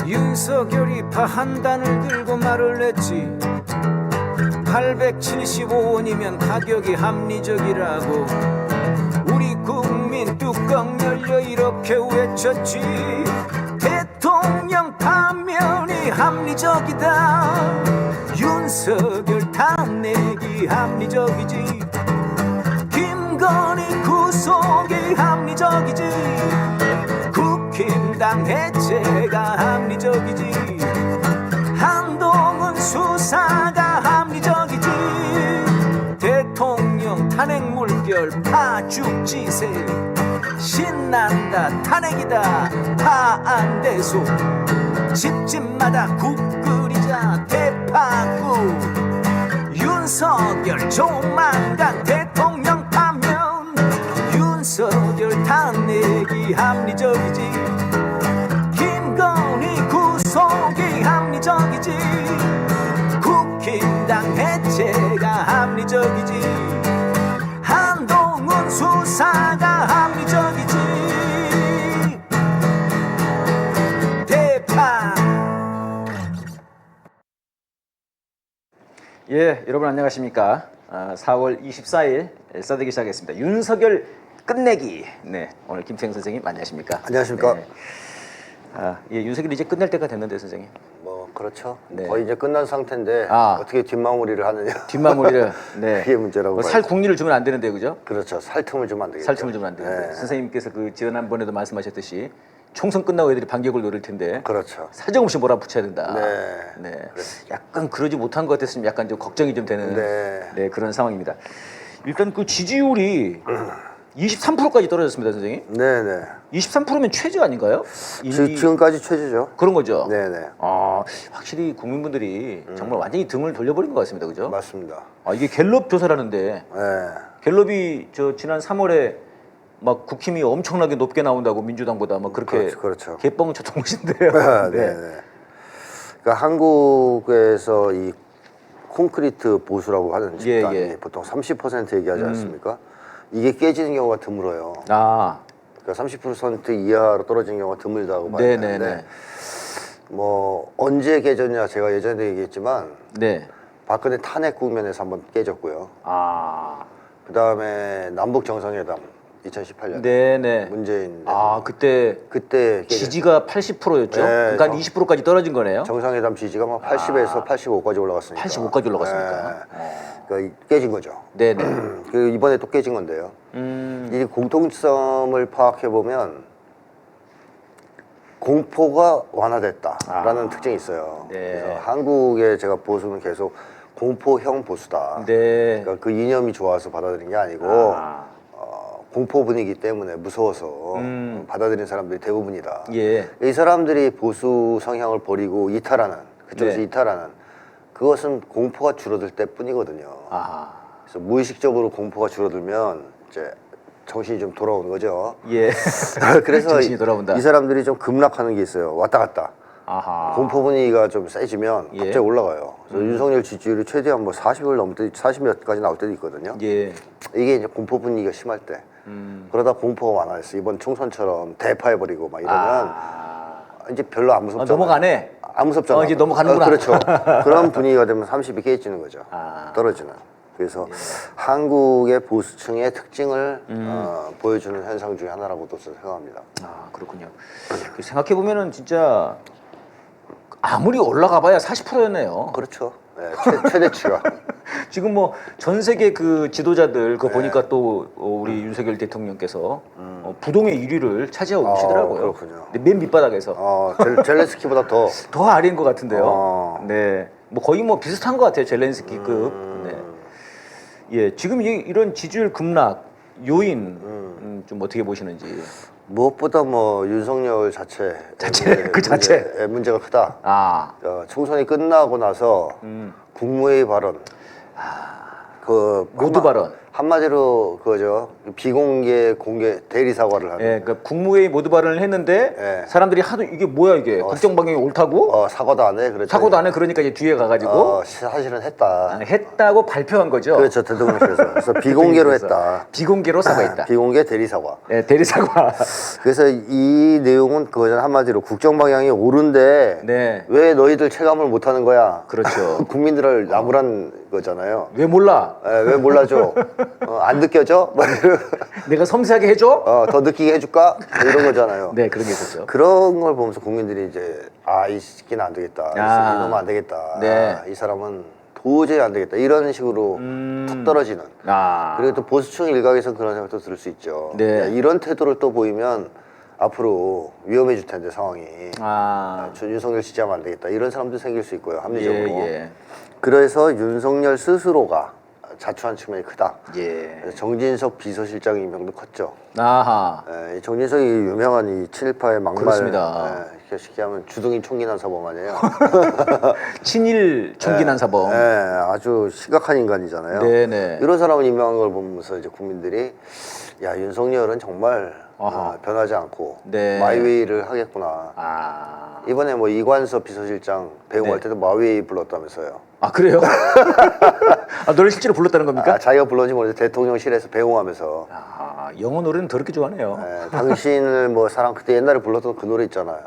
윤석열이 파 한 단을 들고 말을 했지. 875원이면 가격이 합리적이라고. 우리 국민 뚜껑 열려 이렇게 외쳤지. 대통령 파면이 합리적이다. 윤석열 탄핵이 합리적이지. 김건희 구속이 합리적이지. 국힘당 해체가 합리적이지. 한동훈 수사가 합리적이지. 대통령 탄핵 물결 파죽지세. 신난다 탄핵이다 파안대소. 집집마다 국 끓이자 대파국. 윤석열 조만간 대통령 파면. 윤석열 탄핵이 합리적이지. 김건희 구속이 합리적이지. 국힘당 해체가 합리적이지. 한동훈 수사가 합리적이지. 대파. 예, 여러분 안녕하십니까? 4월 24일 싸대기 시작했습니다. 윤석열 끝내기. 네, 오늘 김태형 선생님 안녕하십니까? 안녕하십니까? 네. 예, 윤석열이 이제 끝낼 때가 됐는데 선생님. 뭐 그렇죠. 네. 거의 이제 끝난 상태인데 어떻게 뒷마무리를 하느냐. 뒷마무리를. 네. 그게 문제라고. 살 국리를 주면 안 되는데 그죠? 그렇죠. 살 틈을 주면 안 되겠죠. 살 틈을 주면 안 되는데. 네. 선생님께서 그 지난번에도 말씀하셨듯이 총선 끝나고 애들이 반격을 노릴 텐데. 그렇죠. 사정없이 몰아붙여야 된다. 네. 약간 그러지 못한 것 같았으면 약간 좀 걱정이 좀 되는 네. 그런 상황입니다. 일단 그 지지율이 23%까지 떨어졌습니다, 선생님. 네네. 23%면 최저 아닌가요? 지금까지 최저죠. 그런 거죠. 네네. 확실히 국민분들이 정말 완전히 등을 돌려버린 것 같습니다, 그죠? 맞습니다. 이게 갤럽 조사라는데 네. 갤럽이 지난 3월에 막 국힘이 엄청나게 높게 나온다고 민주당보다 막 그렇게 그렇죠. 개뻥 쳐던 것인데요. 네. 그러니까 한국에서 이 콘크리트 보수라고 하는 집단이 보통 30% 얘기하지 않습니까? 이게 깨지는 경우가 드물어요. 그러니까 30% 이하로 떨어지는 경우가 드물다고 봐야 되는데 뭐 언제 깨졌냐 제가 예전에 얘기했지만 박근혜 탄핵 국면에서 한번 깨졌고요. 그 다음에 남북 정상회담 2018년 문재인 그때 깨졌죠. 지지가 80%였죠. 그러니까 20%까지 떨어진 거네요. 정상회담 지지가 막 80에서 85까지 올라갔으니까. 85까지 올라갔습니까? 그러니까 깨진 거죠. 그 이번에 또 깨진 건데요. 이 공통점을 파악해 보면 공포가 완화됐다라는 특징이 있어요. 그래서 한국의 제가 보수는 계속 공포형 보수다. 그러니까 그 이념이 좋아서 받아들인 게 아니고 공포 분위기 때문에 무서워서 받아들인 사람들이 대부분이다. 이 사람들이 보수 성향을 버리고 이탈하는, 그쪽에서 이탈하는, 그것은 공포가 줄어들 때뿐이거든요. 그래서 무의식적으로 공포가 줄어들면 이제 정신이 좀 돌아오는 거죠. 그래서 정신이 돌아온다. 이 사람들이 좀 급락하는 게 있어요. 왔다 갔다. 공포 분위기가 좀 세지면 갑자기 올라가요. 그래서 윤석열 지지율이 최대한 뭐 40을 넘을 때, 40몇까지 나올 때도 있거든요. 이게 이제 공포 분위기가 심할 때. 그러다 공포가 완화했어. 이번 총선처럼 대파해버리고 막 이러면 이제 별로 안 무섭잖아요. 넘어가네. 안 무섭잖아. 이제 넘어가는구나. 그렇죠. 그런 분위기가 되면 30이 깨지는 거죠. 떨어지는. 그래서 한국의 보수층의 특징을 보여주는 현상 중에 하나라고도 생각합니다. 그렇군요. 생각해 보면은 진짜 아무리 올라가봐야 40%였네요. 그렇죠. 최대치가. 지금 뭐 전 세계 그 지도자들 그거 보니까 또 우리 윤석열 대통령께서 부동의 1위를 차지하고 계시더라고요. 그렇군요. 근데 맨 밑바닥에서. 젤렌스키보다 더 아래인 것 같은데요. 뭐 거의 뭐 비슷한 것 같아요. 젤렌스키급. 지금 이런 지지율 급락 요인 좀 어떻게 보시는지. 무엇보다 뭐 윤석열 자체 문제가 크다. 총선이 끝나고 나서 국무회의 발언, 모두 발언. 한마디로 그거죠. 비공개 공개 대리 사과를 하는. 예, 그러니까 국무회의 모두 발언을 했는데 예. 사람들이 하도 이게 뭐야 이게 국정 방향이 옳다고 사과도 안 해. 그랬더니 사고도 안 해. 그러니까 이제 뒤에 가가지고 사실은 했다. 했다고 발표한 거죠. 그렇죠. 대통령실에서. 그래서 비공개로 했다. 비공개로 사과했다. 비공개 대리 사과. 예, 대리 사과. 그래서 이 내용은 그거잖아. 한마디로 국정 방향이 옳은데 네. 왜 너희들 체감을 못 하는 거야? 그렇죠. 국민들을 나무란 거잖아요. 왜 몰라? 왜 몰라줘? 안 느껴져? 뭐 내가 섬세하게 해줘? 더 느끼게 해줄까? 뭐 이런 거잖아요. 네, 그런 게 있었죠. 그런 걸 보면서 국민들이 이제 이 새끼는 안 되겠다. 이놈은 안 되겠다. 네. 이 사람은 도저히 안 되겠다. 이런 식으로 툭 떨어지는. 그리고 또 보수층 일각에서 그런 생각도 들을 수 있죠. 네. 야, 이런 태도를 또 보이면 앞으로 위험해질 텐데 상황이. 윤석열 지지하면 안 되겠다. 이런 사람도 생길 수 있고요. 합리적으로. 예. 그래서 윤석열 스스로가 자초한 측면이 크다. 예. 그래서 정진석 비서실장 임명도 컸죠. 아하. 이 정진석이 유명한 이 친일파의 막말. 그렇습니다. 쉽게 하면 주둥이 총기난 사범 아니에요. 친일 총기난 사범. 아주 심각한 인간이잖아요. 네네. 이런 사람을 임명한 걸 보면서 이제 국민들이 야 윤석열은 정말 변하지 않고 네. 마이웨이를 하겠구나. 이번에 뭐 이관섭 비서실장 배웅할 때도 마이웨이 불렀다면서요. 아 그래요? 너를 실제로 불렀다는 겁니까? 자기가 불렀는지 모르는데 대통령실에서 배웅하면서 영어 노래는 더럽게 좋아하네요. 당신을 뭐 사랑 그때 옛날에 불렀던 그 노래 있잖아요.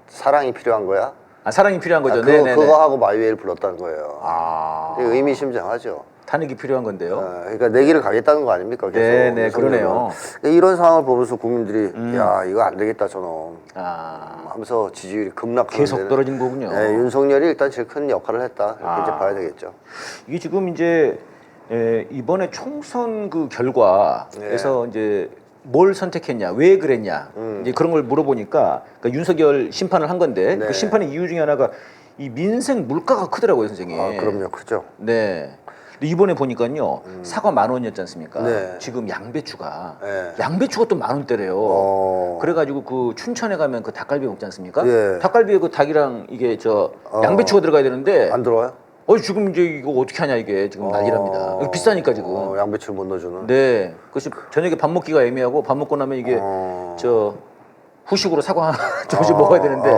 사랑이 필요한 거야? 사랑이 필요한 거죠. 그거 하고 마이웨이를 불렀다는 거예요. 되게 의미심장하죠. 탄핵이 필요한 건데요. 그러니까 내기를 가겠다는 거 아닙니까? 계속. 네네, 그러네요. 이런 상황을 보면서 국민들이 야 이거 안 되겠다 저놈 하면서 지지율이 급락하는 계속 떨어진 거군요. 윤석열이 일단 제일 큰 역할을 했다 이렇게 이제 봐야 되겠죠. 이게 지금 이제 이번에 총선 그 결과에서 이제 뭘 선택했냐, 왜 그랬냐, 이제 그런 걸 물어보니까 그러니까 윤석열 심판을 한 건데 그 심판의 이유 중에 하나가 이 민생 물가가 크더라고요, 선생님. 그럼요, 크죠. 네. 근데 이번에 보니까요 사과 10,000원이었지 않습니까? 네. 지금 양배추가 양배추가 또 10,000원대래요. 그래가지고 그 춘천에 가면 그 닭갈비 먹지 않습니까? 닭갈비에 그 닭이랑 이게 양배추가 들어가야 되는데 안 들어와요? 지금 이제 이거 어떻게 하냐 이게 지금 난리랍니다. 이거 비싸니까 지금. 양배추를 못 넣어주는. 네. 그래서 저녁에 밥 먹기가 애매하고 밥 먹고 나면 이게 후식으로 사과 조금씩 먹어야 되는데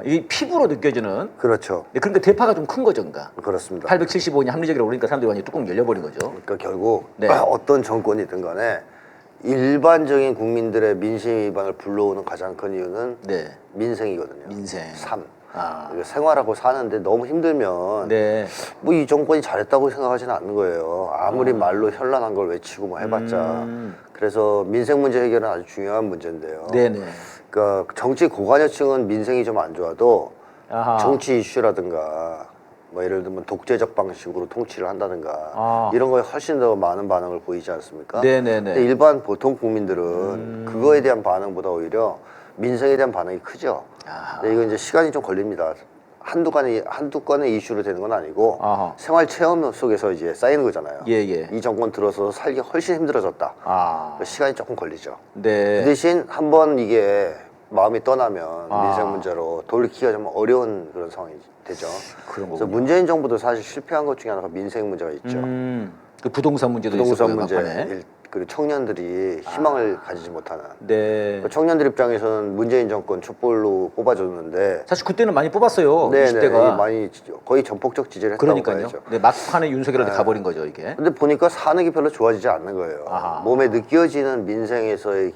이게 피부로 느껴지는. 그렇죠. 그러니까 대파가 좀 큰 거죠, 그러니까. 그렇습니다. 875원이 합리적이라고 그러니까 사람들이 완전 뚜껑 열려버린 거죠. 그러니까 결국 어떤 정권이든 간에 일반적인 국민들의 민심 위반을 불러오는 가장 큰 이유는 민생이거든요. 민생. 삶. 생활하고 사는데 너무 힘들면 뭐 이 정권이 잘했다고 생각하지는 않는 거예요. 아무리 말로 현란한 걸 외치고 뭐 해봤자. 그래서 민생 문제 해결은 아주 중요한 문제인데요. 그러니까 정치 고관여층은 민생이 좀 안 좋아도 정치 이슈라든가 뭐 예를 들면 독재적 방식으로 통치를 한다든가 이런 거에 훨씬 더 많은 반응을 보이지 않습니까? 근데 일반 보통 국민들은 그거에 대한 반응보다 오히려 민생에 대한 반응이 크죠. 근데 이거 이제 시간이 좀 걸립니다. 한두 건의 이슈로 되는 건 아니고 생활 체험 속에서 이제 쌓이는 거잖아요. 이 정권 들어서 살기 훨씬 힘들어졌다. 시간이 조금 걸리죠. 그 대신 한번 이게 마음이 떠나면 민생 문제로 돌이키기가 좀 어려운 그런 상황이 되죠. 그래서 문재인 정부도 사실 실패한 것 중에 하나가 민생 문제가 있죠. 그 부동산 문제도 부동산 있었고요, 문제, 막판에. 그리고 청년들이 희망을 가지지 못하는. 그 청년들 입장에서는 문재인 정권 촛불로 뽑아줬는데 사실 그때는 많이 뽑았어요. 20대가 많이 거의 전폭적 지지를 했다고 봐야죠. 막판에 윤석열한테 가버린 거죠, 이게. 근데 보니까 사는 게 별로 좋아지지 않는 거예요. 몸에 느껴지는 민생에서의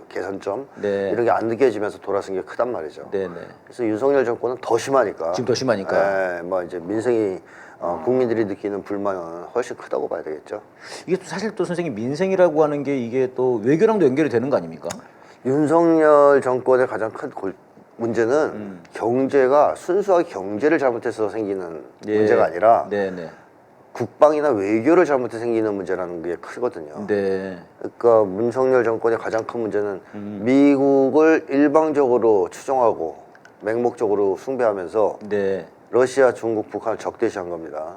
개선점 이런 게 안 느껴지면서 돌아선 게 크단 말이죠. 그래서 윤석열 정권은 더 심하니까. 지금 더 심하니까. 뭐 이제 민생이 국민들이 느끼는 불만은 훨씬 크다고 봐야 되겠죠. 이게 또 사실 또 선생님 민생이라고 하는 게 이게 또 외교랑도 연결이 되는 거 아닙니까? 윤석열 정권의 가장 큰 문제는 경제가 순수하게 경제를 잘못해서 생기는 문제가 아니라 국방이나 외교를 잘못해서 생기는 문제라는 게 크거든요. 그러니까 윤석열 정권의 가장 큰 문제는 미국을 일방적으로 추종하고 맹목적으로 숭배하면서 러시아, 중국, 북한을 적대시한 겁니다.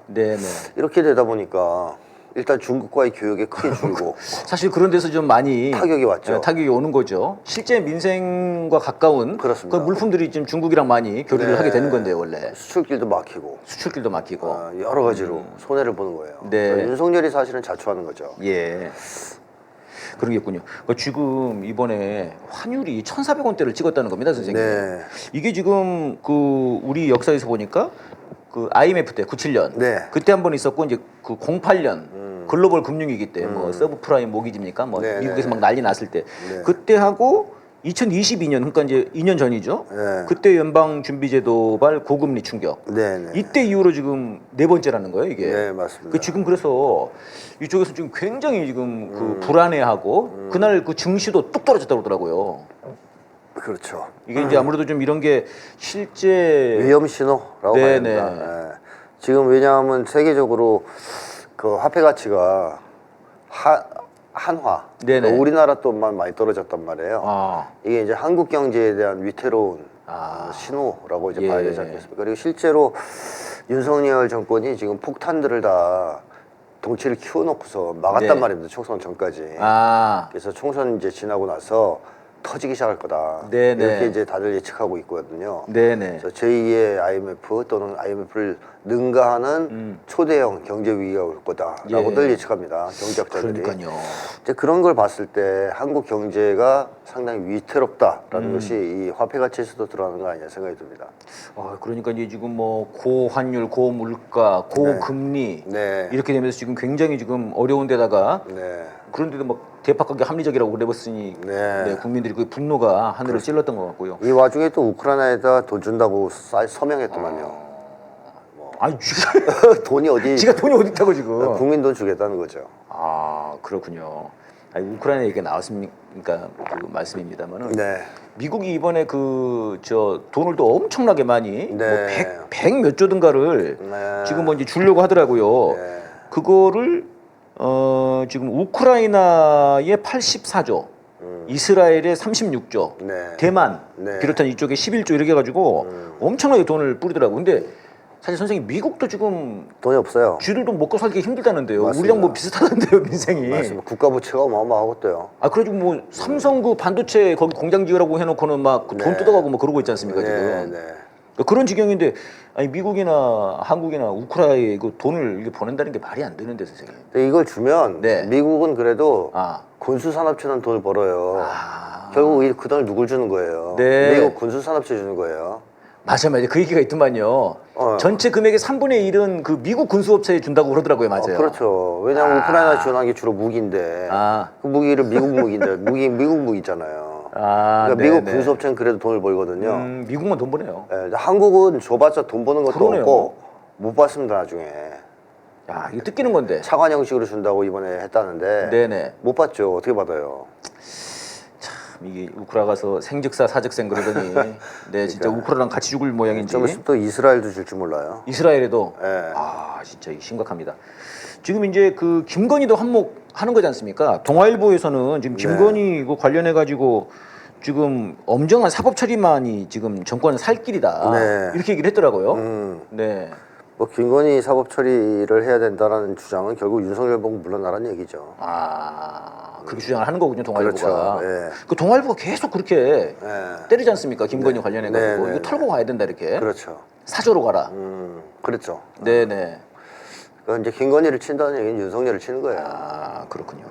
이렇게 되다 보니까 일단 중국과의 교역이 크게 줄고 사실 그런 데서 좀 많이 타격이 왔죠. 타격이 오는 거죠. 실제 민생과 가까운 그렇습니다. 그 물품들이 지금 중국이랑 많이 교류를 네. 하게 되는 건데요, 원래. 수출길도 막히고 수출길도 막히고. 여러 가지로 손해를 보는 거예요. 네. 그러니까 윤석열이 사실은 자초하는 거죠. 예. 그러겠군요. 지금 이번에 환율이 1,400원대를 찍었다는 겁니다, 선생님. 네. 이게 지금 그 우리 역사에서 보니까 그 IMF 때 97년 네. 그때 한 번 있었고 이제 그 08년 글로벌 금융위기 때 뭐 서브프라임 모기지입니까? 뭐 네, 미국에서 네. 막 난리 났을 때 네. 그때 하고 2022년 그러니까 이제 2년 전이죠. 네. 그때 연방준비제도발 고금리 충격. 네. 이때 이후로 지금 네 번째라는 거예요, 이게. 네, 맞습니다. 그 지금 그래서 이쪽에서 지금 굉장히 지금 그 불안해하고 그날 그 증시도 뚝 떨어졌다고 그러더라고요. 그렇죠. 이게 이제 아무래도 좀 이런 게 실제 위험 신호라고 봐야 네네. 됩니다. 예. 지금 왜냐하면 세계적으로 그 화폐 가치가 한화, 네네. 그러니까 우리나라 돈만 많이 떨어졌단 말이에요. 아, 이게 이제 한국 경제에 대한 위태로운 아. 신호라고 이제 예. 봐야 되지 않겠습니까? 그리고 실제로 윤석열 정권이 지금 폭탄들을 다 덩치를 키워놓고서 막았단 네. 말입니다. 총선 전까지. 아, 그래서 총선 이제 지나고 나서 터지기 시작할 거다. 네네. 이렇게 이제 다들 예측하고 있거든요. 네네. 그래서 제2의 IMF 또는 IMF를 능가하는 초대형 경제 위기가 올 거다라고들 예. 예측합니다. 경제학자들이. 그러니까요. 이제 그런 걸 봤을 때 한국 경제가 상당히 위태롭다라는 것이 이 화폐 가치에서도 드러나는 거 아니냐 생각이 듭니다. 그러니까 이제 지금 뭐 고환율, 고물가, 고금리 네. 이렇게 되면서 지금 굉장히 지금 어려운 데다가 네. 그런데도 막 대박하게 합리적이라고 그래봤으니 네. 네, 국민들이 그 분노가 하늘을 찔렀던 것 같고요. 이 와중에 또 우크라이나에다 돈 준다고 서명했더만요. 아니 지가 돈이 어디? 지가 돈이 어디 있다고 지금? 국민 돈 주겠다는 거죠. 아 그렇군요. 아니, 우크라이나 얘기가 나왔으니까 그 말씀입니다만은 네. 미국이 이번에 그 저 돈을 또 엄청나게 많이 네. 뭐 100 몇 조든가를 네. 지금 뭐 이제 주려고 하더라고요. 네. 그거를 지금 우크라이나의 84조, 이스라엘의 36조, 네. 대만 네. 비롯한 이쪽에 11조 이렇게 해가지고 엄청나게 돈을 뿌리더라고. 근데 사실 선생님 미국도 지금 돈이 없어요. 쥐들도 먹고 살기 힘들다는데요. 맞습니다. 우리랑 뭐 비슷하던데요, 민생이. 맞습니다. 국가 부채가 어마어마하거든요. 그래가지고 뭐 삼성 그 반도체 거기 공장 지으라고 해놓고는 막 돈 네. 뜯어가고 뭐 그러고 있지 않습니까 네, 지금. 네. 그런 지경인데 아니 미국이나 한국이나 우크라이나에 그 돈을 이렇게 보낸다는 게 말이 안 되는데 선생님. 근데 이걸 주면 네. 미국은 그래도 아. 군수산업체는 돈을 벌어요. 결국 그 돈을 누굴 주는 거예요? 네. 미국 군수산업체 주는 거예요. 맞아요. 그 얘기가 있더만요. 전체 금액의 3분의 1은 그 미국 군수업체에 준다고 그러더라고요. 맞아요. 그렇죠. 왜냐하면 우크라이나 지원한 게 주로 무기인데 그 무기를 미국 무기인데 미국 무기잖아요. 그러니까 미국 네네. 군수업체는 그래도 돈을 벌거든요. 미국만 돈 버네요. 예, 한국은 줘봤자 돈 버는 것도 그러네요. 없고 못 받습니다 나중에. 야, 이거 뜯기는 건데. 차관 형식으로 준다고 이번에 했다는데 네네. 못 받죠. 어떻게 받아요? 이게 우크라 가서 생즉사 사즉생 그러더니 네 진짜 그러니까. 우크라랑 같이 죽을 모양인지. 좀 있으면 또 이스라엘도 줄 줄 몰라요. 이스라엘에도 예. 진짜 이게 심각합니다. 지금 이제 그 김건희도 한몫하는 거지 않습니까? 동아일보에서는 지금 김건희 이거 관련해 가지고 지금 엄정한 사법 처리만이 지금 정권 살 길이다 네. 이렇게 얘기를 했더라고요. 네. 뭐 김건희 사법 처리를 해야 된다라는 주장은 결국 윤석열 보고 물러나라는 얘기죠. 그렇게 주장을 하는 거군요, 동아일보가. 그렇죠. 예. 그 동아일보가 계속 그렇게 예. 때리지 않습니까? 김건희 관련해 가지고 네, 네, 이거 털고 가야 된다 이렇게. 그렇죠. 사조로 가라. 그렇죠. 네네. 그러니까 이제 김건희를 친다는 얘기는 윤석열을 치는 거예요. 그렇군요.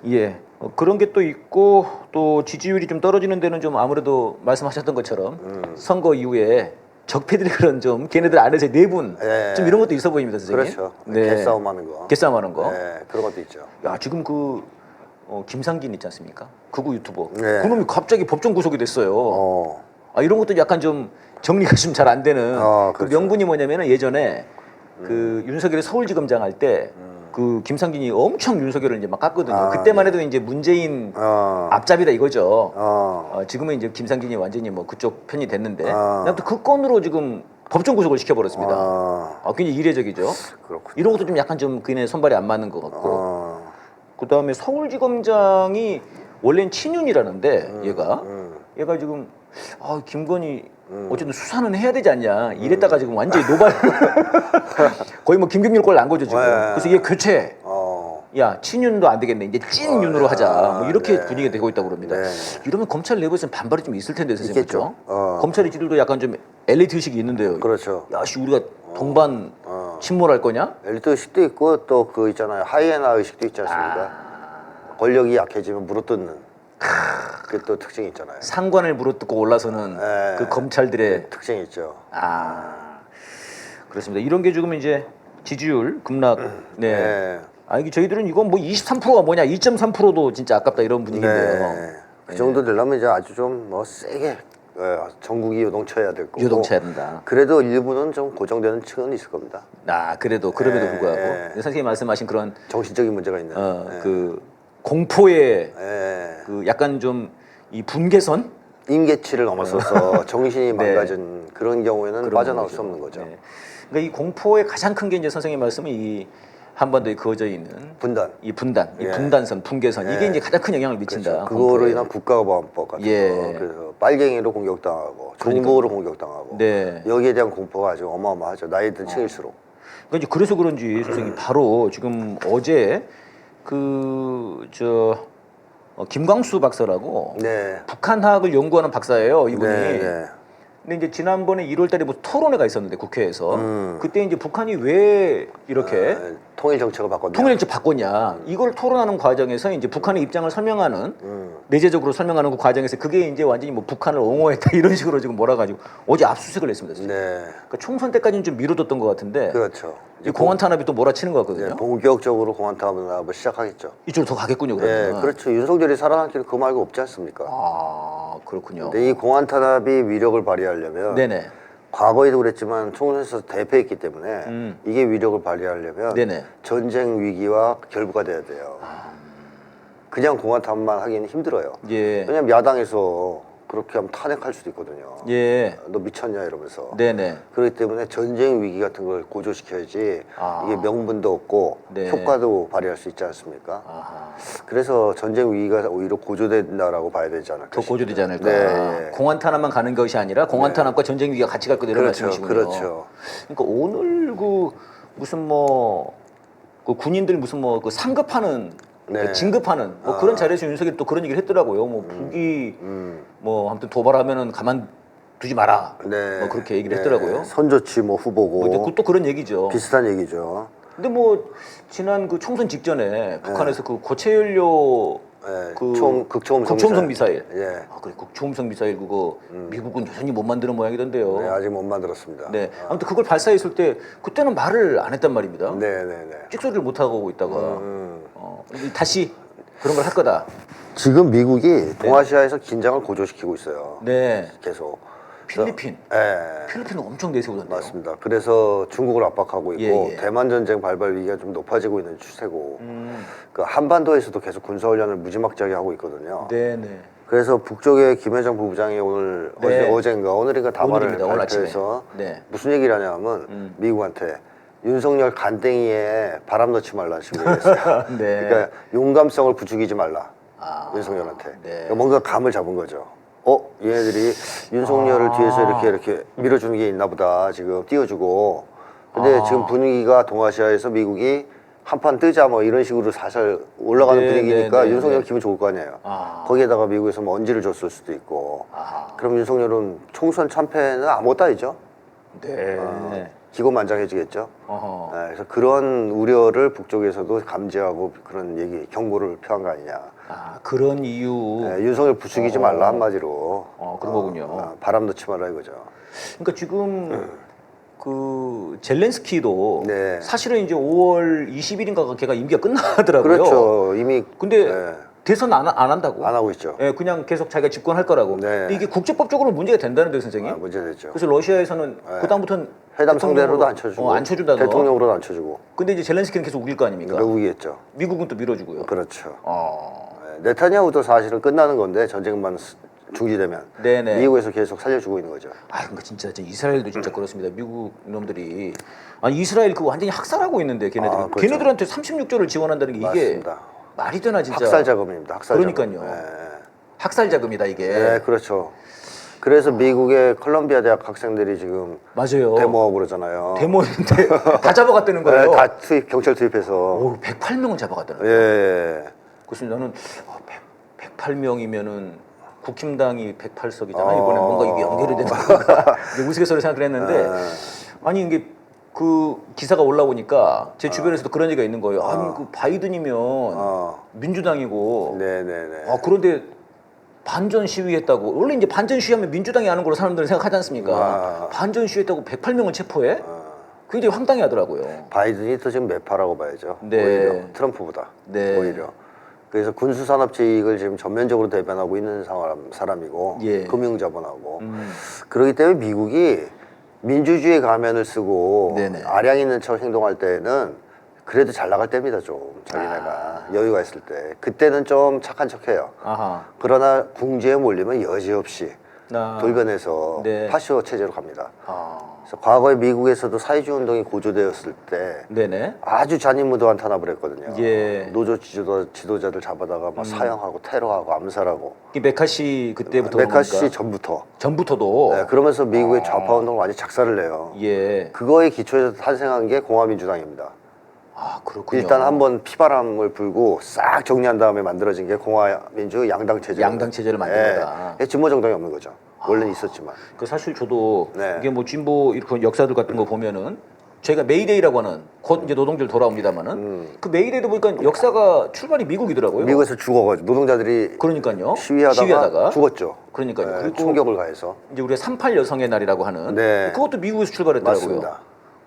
예. 그런 게 또 있고 또 지지율이 좀 떨어지는 데는 좀 아무래도 말씀하셨던 것처럼 선거 이후에 적폐들이 그런 좀 걔네들 안에서 내분 예. 좀 이런 것도 있어 보입니다, 선생님. 그렇죠. 네. 개싸움하는 거. 개싸움하는 거. 네, 그런 것도 있죠. 야 지금 그 김상진 있지 않습니까? 극우 유튜버. 네. 그놈이 갑자기 법정 구속이 됐어요. 어. 이런 것도 약간 좀 정리가 좀 잘 안 되는. 그 그렇죠. 명분이 뭐냐면은 예전에 그 윤석열이 서울지검장 할 때 그 김상진이 엄청 윤석열을 이제 막 깠거든요. 그때만 해도 이제 문재인 앞잡이다 이거죠. 지금은 이제 김상진이 완전히 뭐 그쪽 편이 됐는데, 아무튼 그 건으로 지금 법정 구속을 시켜버렸습니다. 굉장히 이례적이죠. 그렇군요. 이런 것도 좀 약간 좀 그네 손발이 안 맞는 것 같고. 그 다음에 서울지검장이 원래는 친윤이라는데 얘가 지금 김건희 어쨌든 수사는 해야 되지 않냐 이랬다가 지금 완전히 노발 거의 뭐 김경률 꼴 난 거죠 지금. 네. 그래서 이게 교체. 야 친윤도 안 되겠네 이제 찐윤으로 하자 뭐 이렇게 네. 분위기가 되고 있다고 그럽니다. 네. 이러면 검찰 내부에서는 반발이 좀 있을 텐데 선생님. 있겠죠. 그렇죠? 검찰의 지들도 약간 좀 엘리트 의식이 있는데요. 그렇죠. 야씨 우리가 동반 침몰할 거냐? 엘리트 의식도 있고 또 그 있잖아요. 하이에나 의식도 있지 않습니까? 권력이 약해지면 물어뜯는 그게 또 특징이 있잖아요. 상관을 물어뜯고 올라서는 네. 그 검찰들의 특징이 있죠. 그렇습니다. 이런 게 조금 이제 지지율 급락. 네. 네. 이게 저희들은 이건 뭐 23%가 뭐냐 2.3%도 진짜 아깝다 이런 분위기인데요. 네. 그 정도 되려면 이제 아주 좀 뭐 세게 전국이 요동쳐야 될 거고. 요동쳐야 된다. 그래도 일부는 좀 고정되는 층은 있을 겁니다. 그래도 그럼에도 불구하고 선생님 말씀하신 그런 정신적인 문제가 있는. 그 공포의 네. 그 약간 좀 이 분계선 임계치를 넘어서서 정신이 망가진 그런 경우에는 빠져나올 수 없는 거죠. 네. 그러니까 이 공포의 가장 큰 게 이제 선생님 말씀은 이 한반도에 그어져 있는 분단. 이 분단선, 분계선 이게 이제 가장 큰 영향을 미친다. 그렇죠. 그거로 인한 국가보안법 같은 거. 그래서 빨갱이로 공격당하고 정보로 공격당하고 여기에 대한 공포가 아주 어마어마하죠. 나이 든 층일수록. 그러니까 이제 그래서 그런지 선생님 바로 지금 어제 김광수 박사라고 북한학을 연구하는 박사예요. 이분이. 근데 이제 지난번에 1월달에 뭐 토론회가 있었는데 국회에서 그때 이제 북한이 왜 이렇게 통일 정책을 바꿨냐? 통일 정책 바꿨냐? 이걸 토론하는 과정에서 이제 북한의 입장을 설명하는 내재적으로 설명하는 그 과정에서 그게 이제 완전히 뭐 북한을 옹호했다 이런 식으로 지금 몰아가지고 어제 압수수색을 했습니다. 그러니까 총선 때까지는 좀 미뤄뒀던 것 같은데. 그렇죠. 이 공안 탄압이 또 몰아치는 것 같거든요. 본격적으로 공안 탄압을 시작하겠죠. 이쪽으로 더 가겠군요. 그러면. 그렇죠. 윤석열이 살아날 길은 그거 말고 없지 않습니까? 그렇군요. 근데 이 공안 탄압이 위력을 발휘하려면 과거에도 그랬지만 총선에서 대패했기 때문에 이게 위력을 발휘하려면 전쟁 위기와 결부가 돼야 돼요. 그냥 공안 탄압만 하기는 힘들어요. 왜냐면 야당에서 그렇게 하면 탄핵할 수도 있거든요. 너 미쳤냐 이러면서. 그렇기 때문에 전쟁 위기 같은 걸 고조시켜야지 이게 명분도 없고 효과도 발휘할 수 있지 않습니까? 그래서 전쟁 위기가 오히려 고조된다라고 봐야 되지 않을까? 더 고조되지 않을까? 공안 탄압만 가는 것이 아니라 공안 탄압과 전쟁 위기가 같이 갈 거다 이런 말씀이시군요. 그렇죠. 그러니까 오늘 그 무슨 그 군인들 무슨 그 상급하는 진급하는 뭐 그런 자리에서 윤석열이 또 그런 얘기를 했더라고요. 뭐 북이 뭐 아무튼 도발하면은 가만 두지 마라. 뭐 그렇게 얘기를 했더라고요. 선조치 뭐 후보고. 또 그런 얘기죠. 비슷한 얘기죠. 근데 뭐 지난 그 총선 직전에 북한에서 그 고체연료 극초음속 미사일. 그래 극초음속 미사일 그거 미국은 여전히 못 만드는 모양이던데요. 아직 못 만들었습니다. 아무튼 그걸 발사했을 때 그때는 말을 안 했단 말입니다. 찍소리를 못 하고 있다가 다시 그런 걸 할 거다. 지금 미국이 동아시아에서 긴장을 고조시키고 있어요. 계속. 필리핀은 엄청 내세우던데요. 맞습니다. 그래서 중국을 압박하고 있고 대만 전쟁 발발 위기가 좀 높아지고 있는 추세고 그 한반도에서도 계속 군사훈련을 무지막지하게 하고 있거든요. 그래서 북쪽의 김여정 부부장이 오늘인가 담화를 발표해서 무슨 얘기를 하냐면 미국한테 윤석열 간땡이에 바람 넣지 말라는 식으로 얘기했어요. 그러니까 용감성을 부추기지 말라. 윤석열한테. 그러니까 뭔가 감을 잡은 거죠. 얘네들이 윤석열을 뒤에서 이렇게 밀어주는 게 있나 보다. 지금 띄워주고. 근데 지금 분위기가 동아시아에서 미국이 한판 뜨자 뭐 이런 식으로 살살 올라가는 분위기니까 윤석열 기분 좋을 거 아니에요. 거기에다가 미국에서 뭐 언지를 줬을 수도 있고. 그럼 윤석열은 총선 참패는 아무것도 아니죠. 기고만장해지겠죠. 그래서 그런 우려를 북쪽에서도 감지하고 그런 경고를 표한 거 아니냐. 그런 이유. 윤석열 부추기지 말라 한마디로. 그런 거군요. 바람 넣지 말라 이거죠. 그러니까 지금 그 젤렌스키도 사실은 이제 5월 20일인가 걔가 임기가 끝나더라고요. 그렇죠. 이미. 근데 대선 안 한다고? 안 하고 있죠. 그냥 계속 자기가 집권할 거라고. 근데 이게 국제법적으로 문제가 된다는데 선생님. 문제됐죠. 그래서 러시아에서는 그다음부터는 회담 상대로도 안 쳐주고. 안 쳐준다. 대통령으로도 안 쳐주고. 근데 이제 젤렌스키는 계속 우길 거 아닙니까? 우기겠죠. 미국은 또 밀어주고요. 그렇죠. 네타냐후도 사실은 끝나는 건데 전쟁만 중지되면 미국에서 계속 살려주고 있는 거죠. 그러니까 진짜 이스라엘도 진짜 그렇습니다. 미국 놈들이 이스라엘 그거 완전히 학살하고 있는데 걔네들이 그렇죠. 걔네들한테 36조를 지원한다는 게 이게 맞습니다. 말이 되나 진짜. 학살 자금입니다. 학살 그러니까요. 자금. 학살 자금이다 이게. 그렇죠. 그래서 미국의 컬럼비아 대학 학생들이 지금 맞아요. 데모하고 그러잖아요. 데모인데 다 잡아갔다는 거예요. 네, 다 경찰 투입해서. 오, 108명을 잡아갔다는 거예요. 예. 그래서 나는 108명이면은 국힘당이 108석이잖아. 이번에 뭔가 이게 연결이 되는 건가 우스갯소리 생각을 했는데 아니 이게 그 기사가 올라오니까 제 주변에서도 그런 얘기가 있는 거예요. 아니 그 바이든이면 민주당이고 네네네. 그런데 반전 시위했다고. 원래 이제 반전 시위하면 민주당이 하는 걸로 사람들은 생각하지 않습니까? 반전 시위했다고 108명을 체포해? 굉장히 황당해하더라고요. 바이든이 더 지금 매파라고 봐야죠. 네. 오히려 트럼프보다. 네. 오히려. 그래서 군수산업체 이익을 지금 전면적으로 대변하고 있는 사람이고 예. 금융자본하고 그렇기 때문에 미국이 민주주의 가면을 쓰고 네네. 아량 있는 척 행동할 때는 그래도 잘 나갈 때입니다. 좀 자기네가 여유가 있을 때 그때는 좀 착한 척해요. 아하. 그러나 궁지에 몰리면 여지없이 아. 돌변해서 네. 파쇼 체제로 갑니다. 아. 그래서 과거에 미국에서도 사회주의 운동이 고조되었을 때 네네. 아주 잔인무도한 탄압을 했거든요. 예. 노조 지도자들 잡아다가 막 사형하고 테러하고 암살하고. 이 메카시 그때부터 메카시 전부터. 전부터도. 네, 그러면서 미국의 좌파 운동을 많이 작살을 내요. 예. 그거에 기초해서 탄생한 게 공화민주당입니다. 아 그렇군요. 일단 한번 피바람을 불고 싹 정리한 다음에 만들어진 게 공화민주 양당 체제. 양당 체제를 만든 거다. 예, 진보 정당이 없는 거죠. 원래는 있었지만. 그 사실 저도 네. 이게 뭐 진보 이렇게 역사들 같은 거 보면은 저희가 메이데이라고 하는 곧 이제 노동절 돌아옵니다만은 그 메이데이도 보니까 역사가 출발이 미국이더라고요. 미국에서 죽어가지고 노동자들이 그러니까요. 시위하다가 죽었죠. 그러니까요. 네, 그리고 총격을 가해서. 이제 우리가 38 여성의 날이라고 하는 네. 그것도 미국에서 출발했더라고요. 맞습니다.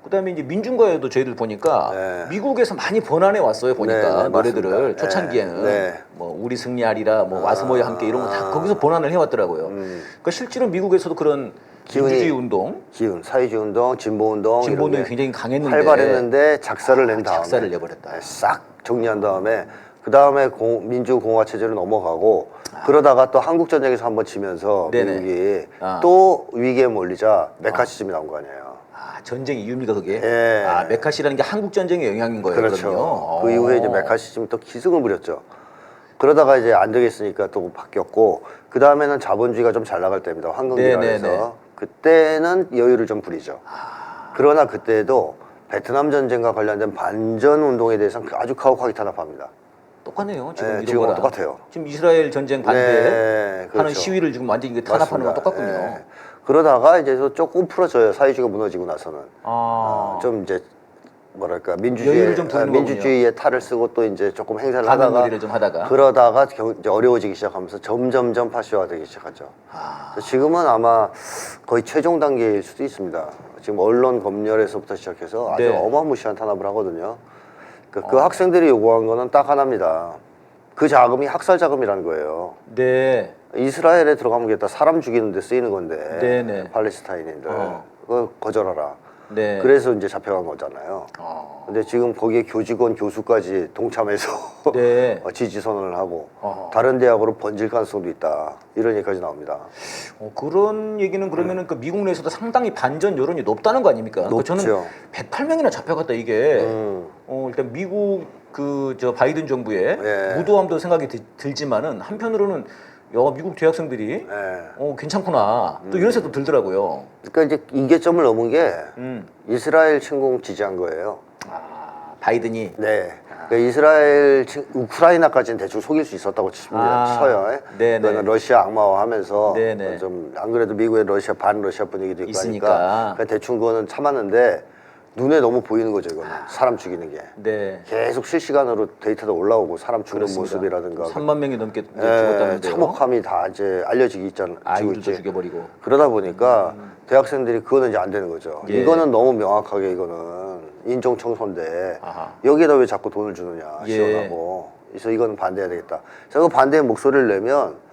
그다음에 이제 민중가요도 저희들 보니까 네. 미국에서 많이 번안해 왔어요. 보니까 네, 노래들을 맞습니다. 초창기에는 네. 뭐 우리 승리하리라 뭐 와서 모여 함께 이런 거 다 거기서 번안을 해왔더라고요. 그러니까 실제로 미국에서도 그런 민주주의 운동, 사회주의 운동, 진보 운동, 진보 운동이 굉장히 강했는데 활발했는데 작사를 낸 다음에 작사를 내버렸다. 네, 싹 정리한 다음에 그 다음에 민주공화 체제로 넘어가고 그러다가 또 한국 전쟁에서 한번 지면서 네네. 미국이 또 위기에 몰리자 메카시즘이 나온 거 아니에요. 전쟁 이유입니까 그게? 예. 메카시라는 게 한국 전쟁의 영향인 거예요. 그렇죠. 그 이후에 이제 메카시즘이 또 기승을 부렸죠. 그러다가 이제 안 되겠으니까 또 바뀌었고 그 다음에는 자본주의가 좀 잘 나갈 때입니다. 황금기관에서 그때는 여유를 좀 부리죠. 그러나 그때도 베트남 전쟁과 관련된 반전 운동에 대해서는 아주 가혹하게 탄압합니다. 똑같네요. 지금 네, 이런 지금은 거랑. 똑같아요. 지금 이스라엘 전쟁 반대하는 네, 그렇죠. 시위를 지금 완전히 탄압하는 건 맞습니다. 똑같군요. 네. 그러다가 이제 조금 풀어져요. 사회주의가 무너지고 나서는 좀 이제 뭐랄까 여유를 좀 두는 민주주의의 탈을 쓰고 또 이제 조금 행사를 가면놀이를 좀 하다가 그러다가 이제 어려워지기 시작하면서 점점점 파쇼화되기 시작하죠. 그래서 지금은 아마 거의 최종 단계일 수도 있습니다. 지금 언론 검열에서부터 시작해서 아주 네. 어마무시한 탄압을 하거든요. 그 학생들이 요구한 거는 딱 하나입니다. 그 자금이 학살 자금이라는 거예요. 네. 이스라엘에 들어가면 겠다 사람 죽이는 데 쓰이는 건데 네네. 팔레스타인인들 그거 거절하라. 네. 그래서 이제 잡혀간 거잖아요. 근데 지금 거기에 교직원, 교수까지 동참해서 네. 지지 선언을 하고 다른 대학으로 번질 가능성도 있다. 이런 얘기까지 나옵니다. 그런 얘기는 그러면은 그 미국 내에서도 상당히 반전 여론이 높다는 거 아닙니까? 높죠. 저는 108명이나 잡혀갔다 이게 일단 미국 그 저 바이든 정부의 네. 무도함도 생각이 들지만은 한편으로는 야 미국 대학생들이 네. 괜찮구나 또 이런 생각도 들더라고요. 그러니까 이제 임계점을 넘은 게 이스라엘 침공 지지한 거예요. 바이든이. 네. 그러니까 이스라엘, 우크라이나까지는 대충 속일 수 있었다고 쳐요. 네네. 그러니까 러시아 악마화하면서 네네. 좀 안 그래도 미국의 러시아 반 러시아 분위기도 있고 있으니까. 하니까 그러니까 대충 그거는 참았는데 눈에 너무 보이는 거죠. 이거는 사람 죽이는 게. 네. 계속 실시간으로 데이터도 올라오고 사람 죽는 그렇습니다. 모습이라든가 3만 명이 넘게 이제 죽었다는데요. 참혹함이 다 이제 알려지기 있잖아요. 아이들도 죽여버리고. 그러다 보니까 대학생들이 그거는 이제 안 되는 거죠. 예. 이거는 너무 명확하게 이거는 인종 청소인데 여기에다 왜 자꾸 돈을 주느냐 시원하고. 그래서 이거는 반대해야 되겠다. 그래서 그 반대의 목소리를 내면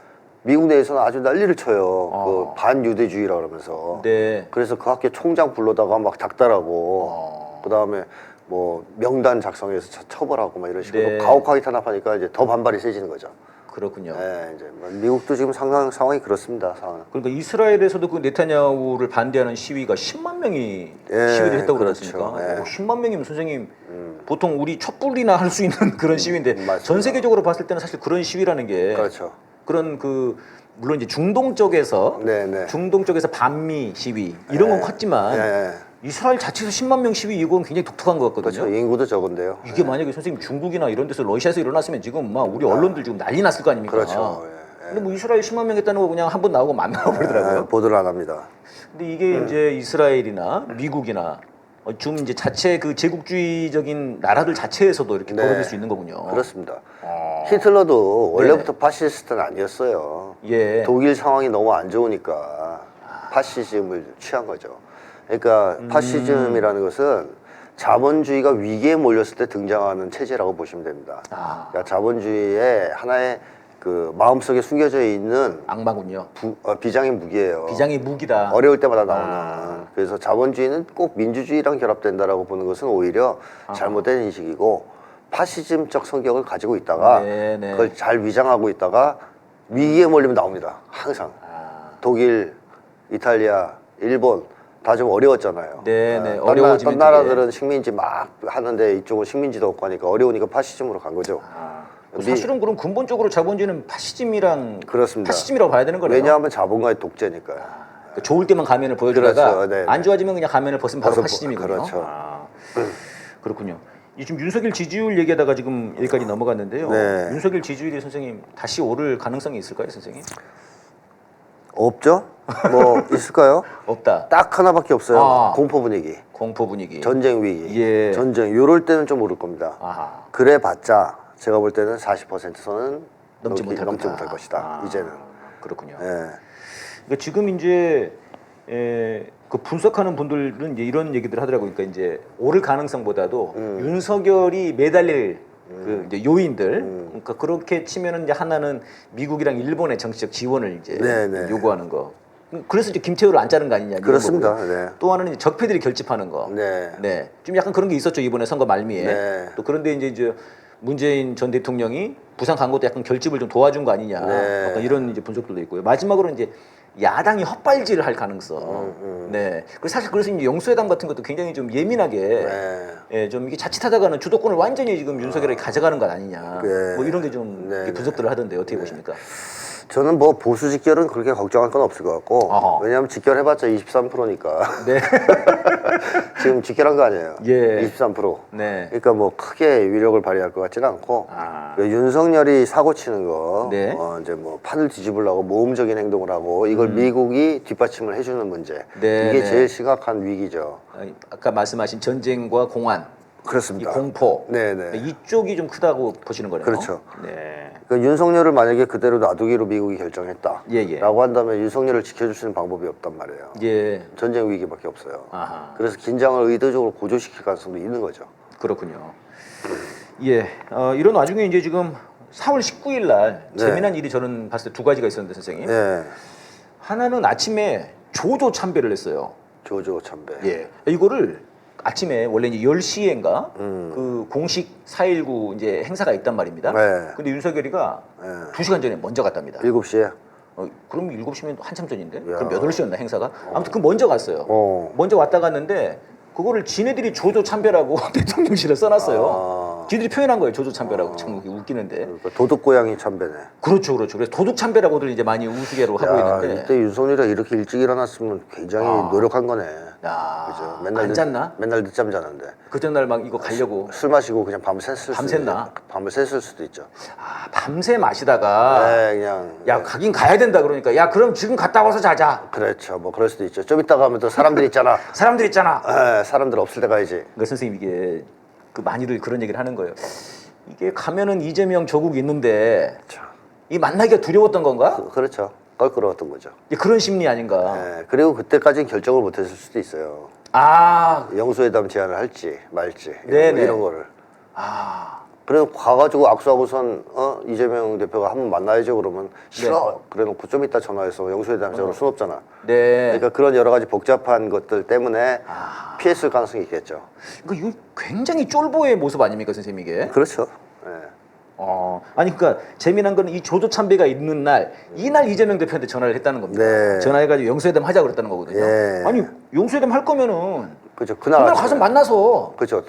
미국 내에서는 아주 난리를 쳐요. 그 반유대주의라 그러면서. 네. 그래서 그 학교 총장 불러다가 막 닥달하고 그 다음에 뭐 명단 작성해서 처벌하고 막 이런 식으로 네. 가혹하게 탄압하니까 이제 더 반발이 세지는 거죠. 그렇군요. 네, 이제 뭐 미국도 지금 상황이 그렇습니다. 상황은. 그러니까 이스라엘에서도 그 네타냐후를 반대하는 시위가 10만 명이 예, 시위를 했다고 그렇죠. 그러셨습니까? 예. 10만 명이면 선생님 보통 우리 촛불이나 할 수 있는 그런 시위인데 맞습니다. 전 세계적으로 봤을 때는 사실 그런 시위라는 게 그렇죠. 그런 그 물론 이제 중동 쪽에서 네네. 중동 쪽에서 반미 시위 이런 건 컸지만 네. 이스라엘 자체에서 10만 명 시위 이건 굉장히 독특한 것 같거든요. 그렇죠. 인구도 적은데요. 이게 만약에 선생님 중국이나 이런 데서 러시아에서 일어났으면 지금 막 우리 언론들 지금 난리 났을 거 아닙니까? 그렇죠. 예. 근데 뭐 이스라엘 10만 명 했다는 거 그냥 한 번 나오고 만 나와버리더라고요. 보도를 안 합니다. 근데 이게 이제 이스라엘이나 미국이나 좀 이제 자체 그 제국주의적인 나라들 자체에서도 이렇게 네. 벌어질 수 있는 거군요. 그렇습니다. 히틀러도 원래부터 네. 파시스트는 아니었어요. 예. 독일 상황이 너무 안 좋으니까 파시즘을 취한 거죠. 그러니까 파시즘이라는 것은 자본주의가 위기에 몰렸을 때 등장하는 체제라고 보시면 됩니다. 그러니까 자본주의의 하나의 그 마음속에 숨겨져 있는 악마군요. 비장의 무기예요. 비장의 무기다. 어려울 때마다 나오는. 그래서 자본주의는 꼭 민주주의랑 결합된다라고 보는 것은 오히려 잘못된 인식이고 파시즘적 성격을 가지고 있다가 네네. 그걸 잘 위장하고 있다가 위기에 몰리면 나옵니다. 항상. 독일, 이탈리아, 일본 다 좀 어려웠잖아요. 네네. 딴 어려워지면 나라들은 식민지 막 하는데 이쪽은 식민지도 없고 하니까 어려우니까 파시즘으로 간 거죠. 사실은 그럼 근본적으로 자본주의는 파시즘이랑 그렇습니다. 파시즘이라고 봐야 되는 거네요. 왜냐하면 자본가의 독재니까요. 그러니까 좋을 때만 가면을 보여주다가 그렇죠. 네, 안 좋아지면 그냥 가면을 벗으면 바로 벗어- 파시즘이군요. 그렇죠. 그렇군요. 이 지금 윤석열 지지율 얘기하다가 지금 여기까지 넘어갔는데요. 네. 윤석열 지지율이 선생님 다시 오를 가능성이 있을까요, 선생님? 없죠? 뭐 있을까요? 없다. 딱 하나밖에 없어요. 아. 공포 분위기, 공포 분위기. 전쟁 위기, 예. 전쟁. 이럴 때는 좀 오를 겁니다. 아하. 그래봤자 제가 볼 때는 40%선은 넘지 못할 못할 것이다. 이제는. 그렇군요. 예. 그러니까 지금 이제 그 분석하는 분들은 이제 이런 얘기들 하더라고요. 그러니까 이제 오를 가능성보다도 윤석열이 매달릴 그 이제 요인들, 그러니까 그렇게 치면은 이제 하나는 미국이랑 일본의 정치적 지원을 이제 네네. 요구하는 거. 그래서 이제 김태호를 안 자른 거 아니냐. 이런 그렇습니다. 거고요. 네. 또 하나는 이제 적폐들이 결집하는 거. 네. 좀 약간 그런 게 있었죠 이번에 선거 말미에. 네. 또 그런데 이제 문재인 전 대통령이 부산 간 것도 약간 결집을 좀 도와준 거 아니냐. 네. 약간 이런 이제 분석들도 있고요. 마지막으로 이제 야당이 헛발질을 할 가능성. 네. 그래서 사실 그래서 이제 영수회담 같은 것도 굉장히 좀 예민하게, 네. 예, 좀 이게 자칫하다가는 주도권을 완전히 지금 윤석열이 가져가는 것 아니냐. 네. 뭐 이런 게 좀 네. 분석들을 하던데 어떻게 보십니까? 저는 뭐 보수 직결은 그렇게 걱정할 건 없을 것 같고 어허. 왜냐하면 직결해봤자 23%니까 네. 지금 직결한 거 아니에요. 예. 23%. 네. 그러니까 뭐 크게 위력을 발휘할 것 같지는 않고 그 윤석열이 사고 치는 거 네. 이제 뭐 판을 뒤집으려고 모험적인 행동을 하고 이걸 미국이 뒷받침을 해주는 문제. 네, 이게 네. 제일 심각한 위기죠. 아까 말씀하신 전쟁과 공안, 이 그렇습니다. 공포, 네네. 이쪽이 좀 크다고 보시는 거네요. 그렇죠. 네. 그러니까 윤석열을 만약에 그대로 놔두기로 미국이 결정했다. 예. 라고 한다면 윤석열을 지켜줄 수 있는 방법이 없단 말이에요. 예. 전쟁 위기밖에 없어요. 아하. 그래서 긴장을 의도적으로 고조시킬 가능성도 있는 거죠. 그렇군요. 예. 이런 와중에 이제 지금 4월 19일 날 네. 재미난 일이 저는 봤을 때 두 가지가 있었는데 선생님. 네. 하나는 아침에 조조 참배를 했어요. 조조 참배. 예. 이거를 아침에 원래 이제 10시인가 그 공식 4.19 이제 행사가 있단 말입니다. 네. 근데 윤석열이가 네. 2시간 전에 먼저 갔답니다. 7시에? 그럼 7시면 한참 전인데? 야. 그럼 8시였나 행사가? 아무튼 그 먼저 갔어요. 먼저 왔다 갔는데 그거를 지네들이 조조 참배라고 대통령실에 써놨어요. 지들이 표현한 거예요. 조조 참배라고. 참 웃기는데. 그러니까 도둑고양이 참배네. 그렇죠. 그래서 도둑 참배라고들 이제 많이 우스개로 하고 있는데. 이때 윤석열이가 이렇게 일찍 일어났으면 굉장히 노력한 거네. 야, 그죠? 안 잤나? 맨날 늦잠 자는데. 그 전날 막 이거 가려고. 술 마시고 그냥 밤을 샜을 밤샜나? 밤을 샜을 수도 있죠. 밤새 마시다가. 네, 그냥. 야, 가긴 가야 된다 그러니까. 야, 그럼 지금 갔다 와서 자자. 그렇죠. 뭐 그럴 수도 있죠. 좀 이따가 하면 또 사람들 있잖아. 사람들 있잖아. 네, 사람들 없을 때 가야지. 그러니까 선생님 이게 그 많이들 그런 얘기를 하는 거예요. 이게 가면은 이재명 조국 있는데 이 만나기가 두려웠던 건가? 그렇죠. 껄끄러웠던 거죠. 그런 심리 아닌가? 네, 그리고 그때까지는 결정을 못했을 수도 있어요. 아, 영수회담 제안을 할지 말지 네네. 이런 거를. 아, 그래서 가가지고 악수하고선 이재명 대표가 한번 만나야죠 그러면 싫어. 그래놓고 좀 이따 전화해서 영수회담장으로 순 없잖아. 네. 그러니까 그런 여러 가지 복잡한 것들 때문에 피했을 가능성이 있겠죠. 그러니까 이거 굉장히 쫄보의 모습 아닙니까, 선생님 이게? 그렇죠. 네. 아니 그러니까 재미난 거는 이 조조 참배가 있는 날 이날 이재명 대표한테 전화를 했다는 겁니다. 네. 전화해가지고 영수회담 하자 그랬다는 거거든요. 예. 아니 영수회담 할 거면은 그렇죠. 그날 아침에. 가서 만나서 그렇죠.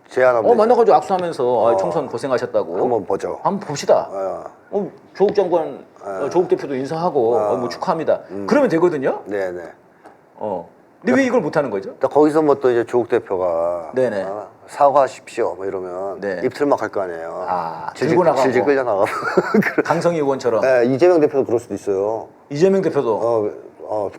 제안하면 되죠. 만나가지고 악수하면서 총선 고생하셨다고 한번 보죠. 한번 봅시다. 조국 장관 조국 대표도 인사하고 뭐 축하합니다. 그러면 되거든요. 네네. 근데 왜 이걸 못 하는 거죠? 또 거기서 뭐 또 이제 조국 대표가 네네. 사과하십시오 뭐 이러면 네. 입틀막 할 거 아니에요. 들고 나가고. 질질 끌려 나가고. 강성희 의원처럼. 네, 이재명 대표도 그럴 수도 있어요. 이재명 대표도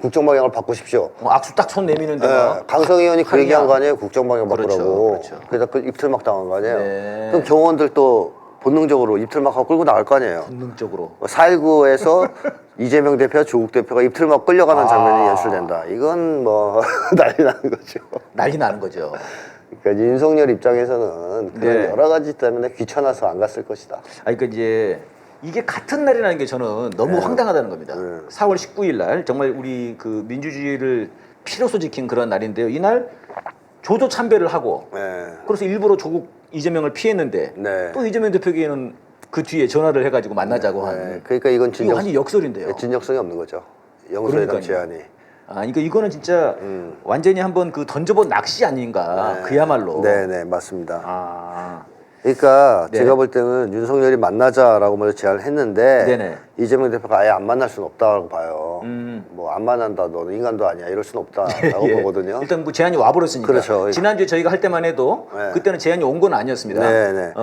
국정 방향을 바꾸십시오. 악수 딱 손 내미는데 막. 강성희 의원이 그 얘기한 거 아니에요? 국정 방향 그렇죠, 바꾸라고. 그렇죠. 그래서 그 입틀막 당한 거 아니에요? 네. 그럼 경호원들 또 본능적으로 입틀막하고 끌고 나갈 거 아니에요? 본능적으로. 4.19에서 이재명 대표와 조국 대표가 입틀막 끌려가는 장면이 연출된다. 이건 뭐 난리 나는 거죠. 난리 나는 거죠. 그러니까 윤석열 입장에서는 그런 네. 여러 가지 때문에 귀찮아서 안 갔을 것이다. 그러니까 이제 이게 같은 날이라는 게 저는 너무 황당하다는 겁니다. 4월 19일 날 정말 우리 그 민주주의를 피로소 지킨 그런 날인데요. 이날 조조 참배를 하고 그래서 일부러 조국 이재명을 피했는데 또 이재명 대표에게는 그 뒤에 전화를 해가지고 만나자고 하는. 그러니까 이건 이거 완전 역설인데요. 진정성이 없는 거죠. 영수회담 제안이. 그러니까 이거는 진짜 완전히 한번 그 던져본 낚시 아닌가. 그야말로. 네네 맞습니다. 그러니까 제가 볼 때는 윤석열이 만나자라고 먼저 제안을 했는데 이재명 대표가 아예 안 만날 수는 없다고 봐요. 뭐 안 만난다, 너는 인간도 아니야, 이럴 수는 없다라고 보거든요. 일단 뭐 제안이 와버렸으니까. 그렇죠. 지난주에 저희가 할 때만 해도 그때는 제안이 온 건 아니었습니다.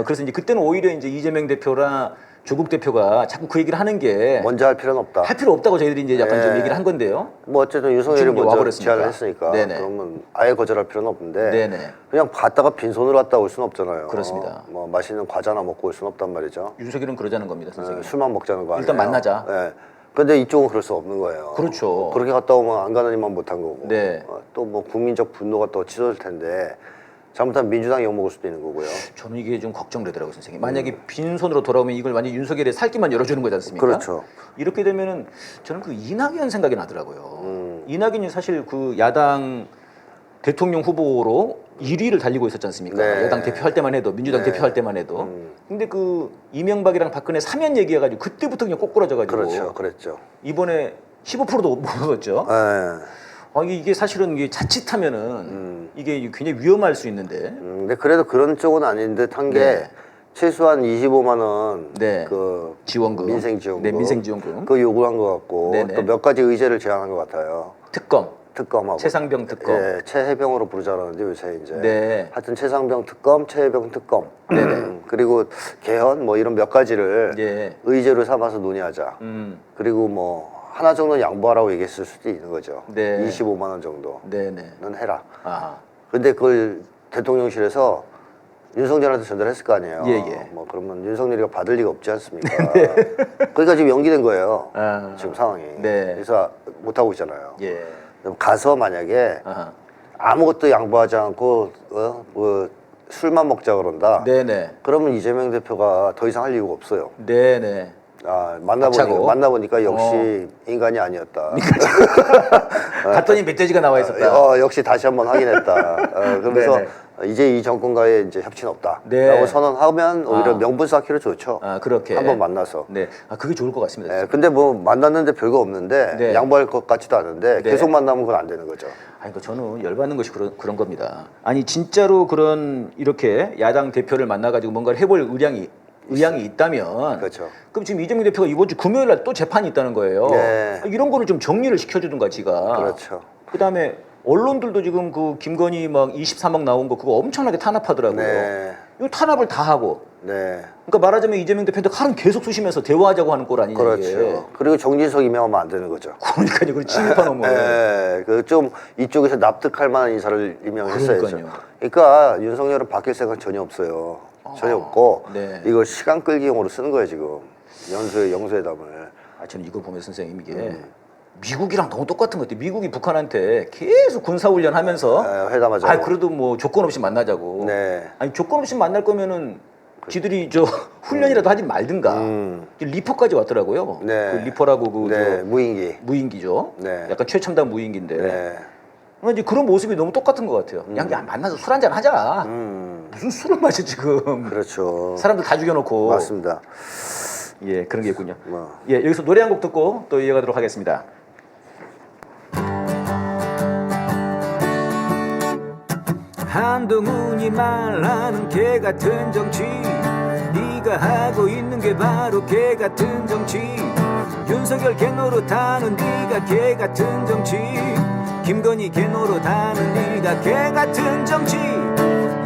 그래서 이제 그때는 오히려 이제 이재명 대표랑 조국 대표가 자꾸 그 얘기를 하는 게 먼저 할 필요는 없다. 할 필요 없다고 저희들이 이제 약간 좀 얘기를 한 건데요. 뭐 어쨌든 윤석열이 먼저 와버렸으니까. 제안을 했으니까 그러면 아예 거절할 필요는 없는데 그냥 갔다가 빈손으로 갔다 올 수는 없잖아요. 그렇습니다. 뭐 맛있는 과자나 먹고 올 수는 없단 말이죠. 윤석열은 그러자는 겁니다, 선생님. 술만 먹자는 거 아니에요. 일단 만나자. 근데 이쪽은 그럴 수 없는 거예요. 그렇죠. 그렇게 갔다 오면 안 가는 일만 못한 거고. 네. 또 뭐 국민적 분노가 또 치솟을 텐데 잘못하면 민주당이 욕먹을 수도 있는 거고요. 저는 이게 좀 걱정되더라고요, 선생님. 만약에 빈손으로 돌아오면 이걸 완전 윤석열의 살기만 열어주는 거지 않습니까? 그렇죠. 이렇게 되면은 저는 그 이낙연 생각이 나더라고요. 이낙연이 사실 그 야당 대통령 후보로 1위를 달리고 있었지 않습니까? 여당 대표할 때만 해도, 민주당 대표할 때만 해도. 근데 그 이명박이랑 박근혜 사면 얘기해가지고 그때부터 그냥 꼬꾸라져가지고. 그렇죠, 그랬죠. 이번에 15%도 못 얻었죠. 이게 사실은 이게 자칫하면은 이게 굉장히 위험할 수 있는데. 근데 그래도 그런 쪽은 아닌 듯 한 게 최소한 25만 원 그 지원금, 민생지원금, 민생지원금 그 요구한 것 같고 또 몇 가지 의제를 제안한 것 같아요. 특검하고 최상병 특검, 최해병으로 부르자라는데 요새 이제 하여튼 최상병 특검, 최해병 특검, 그리고 개헌 뭐 이런 몇 가지를 의제로 삼아서 논의하자. 그리고 뭐 하나 정도는 양보하라고 얘기했을 수도 있는 거죠. 25만 원 정도는 해라. 근데 그걸 대통령실에서 윤석열한테 전달했을 거 아니에요. 뭐 그러면 윤석열이가 받을 리가 없지 않습니까? 그러니까 지금 연기된 거예요. 지금 상황이. 그래서 못 하고 있잖아요. 가서 만약에 아무것도 양보하지 않고 뭐 술만 먹자 그런다. 그러면 이재명 대표가 더 이상 할 이유가 없어요. 만나보니까 역시 인간이 아니었다. 갔더니 멧돼지가 나와 있었다. 역시 다시 한번 확인했다. 그러면서 이제 이 정권과의 이제 협치는 없다. 라고 선언하면 오히려 명분 쌓기로 좋죠. 그렇게. 한번 만나서. 그게 좋을 것 같습니다. 근데 뭐 만났는데 별거 없는데 양보할 것 같지도 않은데 계속 만나면 그건 안 되는 거죠. 그러니까 저는 열받는 것이 그런 겁니다. 아니 진짜로 이렇게 야당 대표를 만나가지고 뭔가를 해볼 의향이 있다면 그럼 지금 이재명 대표가 이번 주 금요일 날 또 재판이 있다는 거예요. 이런 거를 좀 정리를 시켜주든가 지가. 그다음에 언론들도 지금 그 김건희 막 23억 나온 거 그거 엄청나게 탄압하더라고요. 이거 탄압을 다 하고. 그러니까 말하자면 이재명 대표한테 칼은 계속 쑤시면서 대화하자고 하는 꼴 아니냐. 그리고 정진석 임명하면 안 되는 거죠. 그러니까요. 그 침입한 업무를. 좀 이쪽에서 납득할 만한 인사를 임명했어야죠. 그러니까 윤석열은 바뀔 생각 전혀 없어요. 전혀 없고 이걸 시간 끌기용으로 쓰는 거예요 지금 영수회담을. 저는 이거 보면 선생님 이게 미국이랑 너무 똑같은 것 같아요. 미국이 북한한테 계속 군사훈련하면서 회담하자고. 그래도 뭐 조건 없이 만나자고. 아니 조건 없이 만날 거면은 지들이 저 훈련이라도 하지 말든가. 리퍼까지 왔더라고요. 그 리퍼라고 무인기죠. 약간 최첨단 무인기인데. 이제 그런 모습이 너무 똑같은 것 같아요. 그냥 만나서 술 한잔 하자. 무슨 술을 마셔 지금. 사람들 다 죽여놓고. 맞습니다. 그런 게 있군요. 여기서 노래 한 곡 듣고 또 이어가도록 하겠습니다. 한동훈이 말하는 개 같은 정치, 네가 하고 있는 게 바로 개 같은 정치. 윤석열 개노릇하는 네가 개같은 정치 김건희 개노릇하는 네가 개같은 정치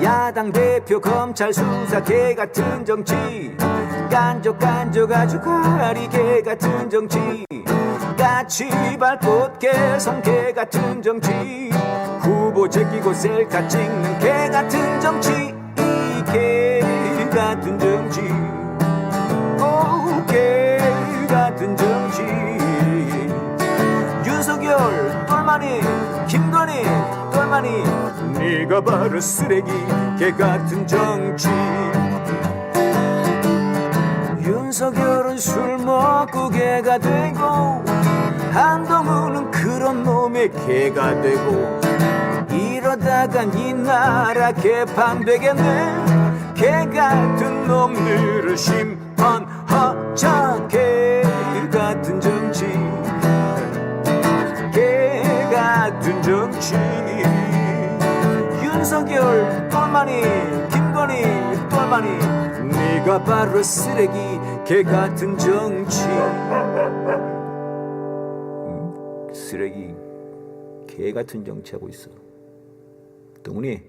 야당 대표 검찰 수사 개같은 정치 간족 아주 가리 개같은 정치 같이 밟꽃 개성 개같은 정치 후보 제끼고 셀카 찍는 개같은 정치 이 개같은 정치 오 개같은 정치 윤석열 똘마니 김건희 똘마니 네가 바로 쓰레기 개같은 정치 윤석열은 술 먹고 개가 되고 한동훈은 그런 놈의 개가 되고 이러다간 이 나라 개판되겠네 개같은 놈들을 심판하자 개같은 정치 개같은 정치 윤석열 똘마니 김건희 똘마니 네가 바로 쓰레기 개같은 정치 쓰레기 개같은 정치하고 있어 동훈이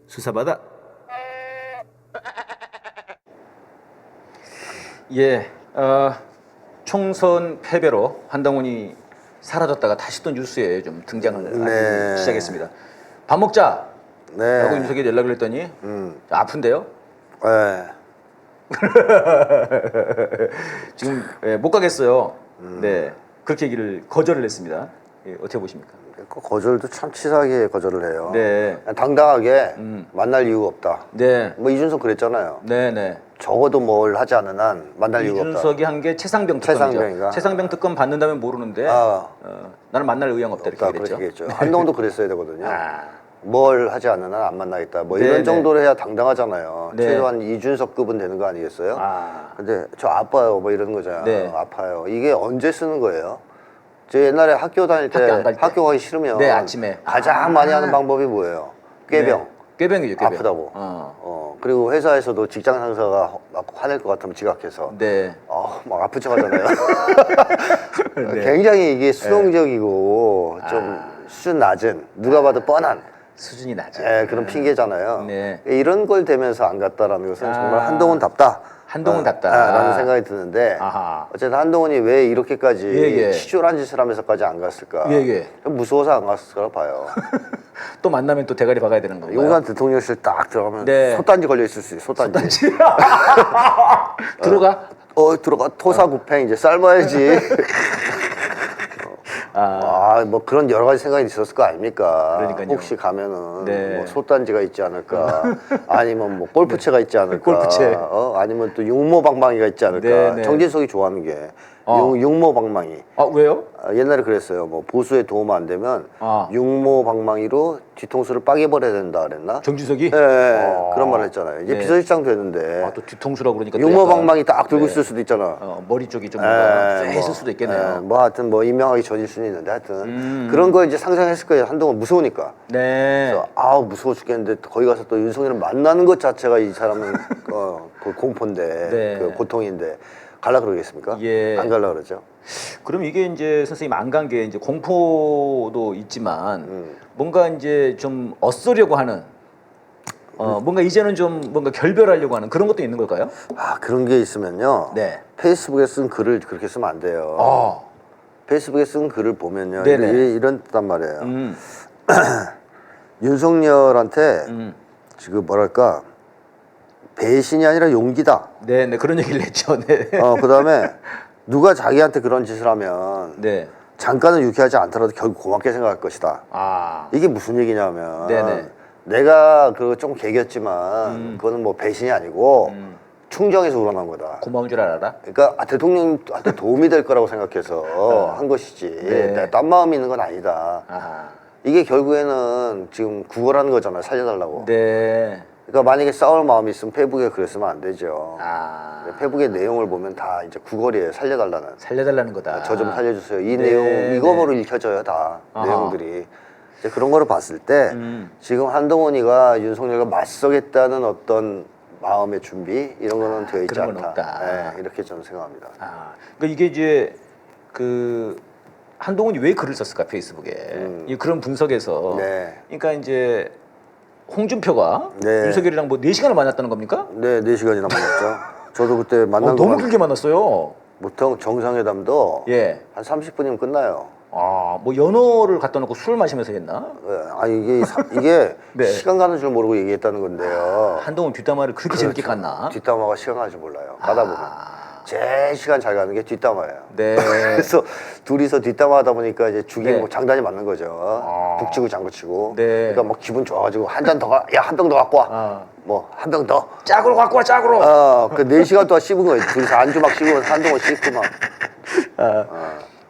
수사받아. 예, 총선 패배로 한동훈이 사라졌다가 다시 또 뉴스에 좀 등장을 하기 시작했습니다. 밥 먹자. 라고 윤석열이 연락을 했더니 아픈데요? 네. 지금 못 가겠어요. 네, 그렇게 얘기를 거절을 했습니다. 예, 어떻게 보십니까? 그 거절도 참 치사하게 거절을 해요. 네. 그냥 당당하게 만날 이유가 없다. 네. 뭐 이준석 그랬잖아요. 네네. 적어도 뭘 하지 않은 한 만날 이유가 없다. 이준석이 한 게 최상병 특검이죠. 최상병이가. 최상병 특검 받는다면 모르는데 나는 만날 의향 없다 이렇게 그렇게 얘기했죠. 한동훈도 그랬어야 되거든요. 뭘 하지 않는 한 안 만나겠다. 뭐 이런 정도로 해야 당당하잖아요. 네. 최소한 이준석급은 되는 거 아니겠어요? 근데 저 아파요 뭐 이러는 거잖아요. 네. 아파요. 이게 언제 쓰는 거예요? 저 옛날에 학교 다닐 때 학교 가기 싫으면 네, 아침에 가장 많이 하는 방법이 뭐예요? 꾀병. 네. 꾀병이죠, 꾀병. 아프다고. 그리고 회사에서도 직장 상사가 막 화낼 것 같으면 지각해서 네. 막 아픈 척 하잖아요. 굉장히 이게 수동적이고 좀 수준 낮은 누가 봐도 뻔한 수준이 낮은 그런 핑계잖아요. 네. 이런 걸 대면서 안 갔다라는 것은 정말 한동훈답다. 라는 생각이 드는데 어쨌든 한동훈이 왜 이렇게까지 치졸한 짓을 하면서까지 안 갔을까? 무서워서 안 갔을 거라 봐요. 또 만나면 또 대가리 박아야 되는 건가요? 용산 대통령실 딱 들어가면 솥단지 걸려 있을 수 있어요. 솥단지. 들어가? 들어가 토사구팽 이제 삶아야지. 뭐 그런 여러 가지 생각이 있었을 거 아닙니까? 그러니까요. 혹시 가면은 뭐 솥단지가 있지 않을까? 아니면 뭐 골프채가 있지 않을까? 골프채. 아니면 또 육모방망이가 있지 않을까? 정진석이 좋아하는 게 육모방망이. 왜요? 옛날에 그랬어요. 뭐 보수에 도움 안 되면 육모방망이로 뒤통수를 빠개버려야 된다 그랬나? 정진석이? 네, 그런 말을 했잖아요. 이제 비서실장 됐는데 또 뒤통수라고 그러니까 육모방망이 딱 들고 있을 수도 있잖아. 머리 쪽이 좀 뭔가 쎄했을 수도 있겠네요. 뭐 하여튼 뭐 임명하기 전일 수는 있는데 하여튼 그런 거 이제 상상했을 거예요. 한동안 무서우니까. 네. 그래서 무서워 죽겠는데 거기 가서 또 윤석열을 만나는 것 자체가 이 사람은 그 공포인데 그 고통인데 갈라 그러겠습니까? 안 갈라 그러죠. 그럼 이게 이제 선생님 안 간 게 이제 공포도 있지만 뭔가 이제 좀 얻으려고 하는 뭔가 이제는 좀 뭔가 결별하려고 하는 그런 것도 있는 걸까요? 그런 게 있으면요. 페이스북에 쓴 글을 그렇게 쓰면 안 돼요. 페이스북에 쓴 글을 보면요. 이런 뜻단 말이에요. 윤석열한테 지금 뭐랄까 배신이 아니라 용기다. 네, 그런 얘기를 했죠. 네. 그다음에 누가 자기한테 그런 짓을 하면 잠깐은 유쾌하지 않더라도 결국 고맙게 생각할 것이다. 이게 무슨 얘기냐면 내가 그거 좀 개겼지만 그거는 뭐 배신이 아니고 충정에서 우러난 거다. 고마운 줄 알아라. 그러니까 대통령한테 도움이 될 거라고 생각해서 한 것이지 딴 마음이 있는 건 아니다. 이게 결국에는 지금 구걸하는 거잖아요. 살려달라고. 그러니까 만약에 싸울 마음이 있으면 페북에 그랬으면 안 되죠. 페북의 내용을 보면 다 이제 구걸이에요. 살려달라는 거다. 저 좀 살려주세요. 이 내용 이거로 읽혀져요 다 내용들이. 이제 그런 거를 봤을 때 지금 한동훈이가 윤석열과 맞서겠다는 어떤 마음의 준비 이런 거는 되어 있지 그런 건 않다. 없다. 네, 이렇게 저는 생각합니다. 그러니까 이게 이제 그 한동훈이 왜 글을 썼을까 페이스북에 이 그런 분석에서 네. 그러니까 이제 홍준표가 네. 윤석열이랑 뭐 4시간을 만났다는 겁니까? 네, 4시간이나 만났죠. 저도 그때 만난 거 너무 길게 만났어요. 보통 정상회담도 예. 한 30분이면 끝나요. 뭐 연어를 갖다 놓고 술 마시면서 했나? 네, 아니 이게 네. 시간 가는 줄 모르고 얘기했다는 건데요. 한동훈 뒷담화를 그렇게 재밌게 깠나? 뒷담화가 시간 가는 줄 몰라요. 가다 보면 제일 시간 잘 가는 게 뒷담화예요. 네. 그래서 둘이서 뒷담화 하다 보니까 이제 죽이 네. 뭐 장단이 맞는 거죠. 북치고 장구치고. 네. 그러니까 막 기분 좋아가지고 한 잔 더 가, 야 한 병 더 갖고 와. 뭐 한 병 더. 짝으로 갖고 와 짝으로. 그 4시간 동안 씹은 거예요. 둘이서 안주 막 씹으면서 한동안 씹고 막.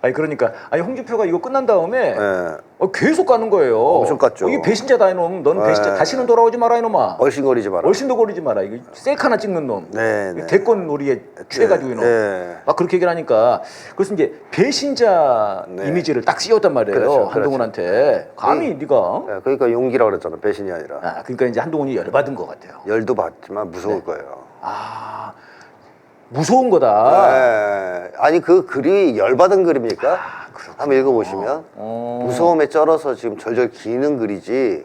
아니 그러니까 홍준표가 이거 끝난 다음에 예. 계속 가는 거예요. 엄청 깠죠. 이게 배신자다 이놈. 너는 배신자. 다시는 돌아오지 마라 이놈아. 얼씬거리지 마라. 얼씬도 거리지 마라. 이거 셀카 하나 찍는 놈. 네, 네. 대권 놀이에 취해가지고 이놈. 네. 그렇게 얘기를 하니까 그래서 이제 배신자 네. 이미지를 딱 씌웠단 말이에요. 그렇죠, 한동훈한테. 감히 네가. 네, 그러니까 용기라 그랬잖아. 배신이 아니라. 그러니까 이제 한동훈이 열받은 것 같아요. 열도 받지만 무서울 네. 거예요. 무서운 거다. 네. 아니 그 글이 열받은 글입니까? 한번 읽어보시면 무서움에 쩔어서 지금 절절 기는 글이지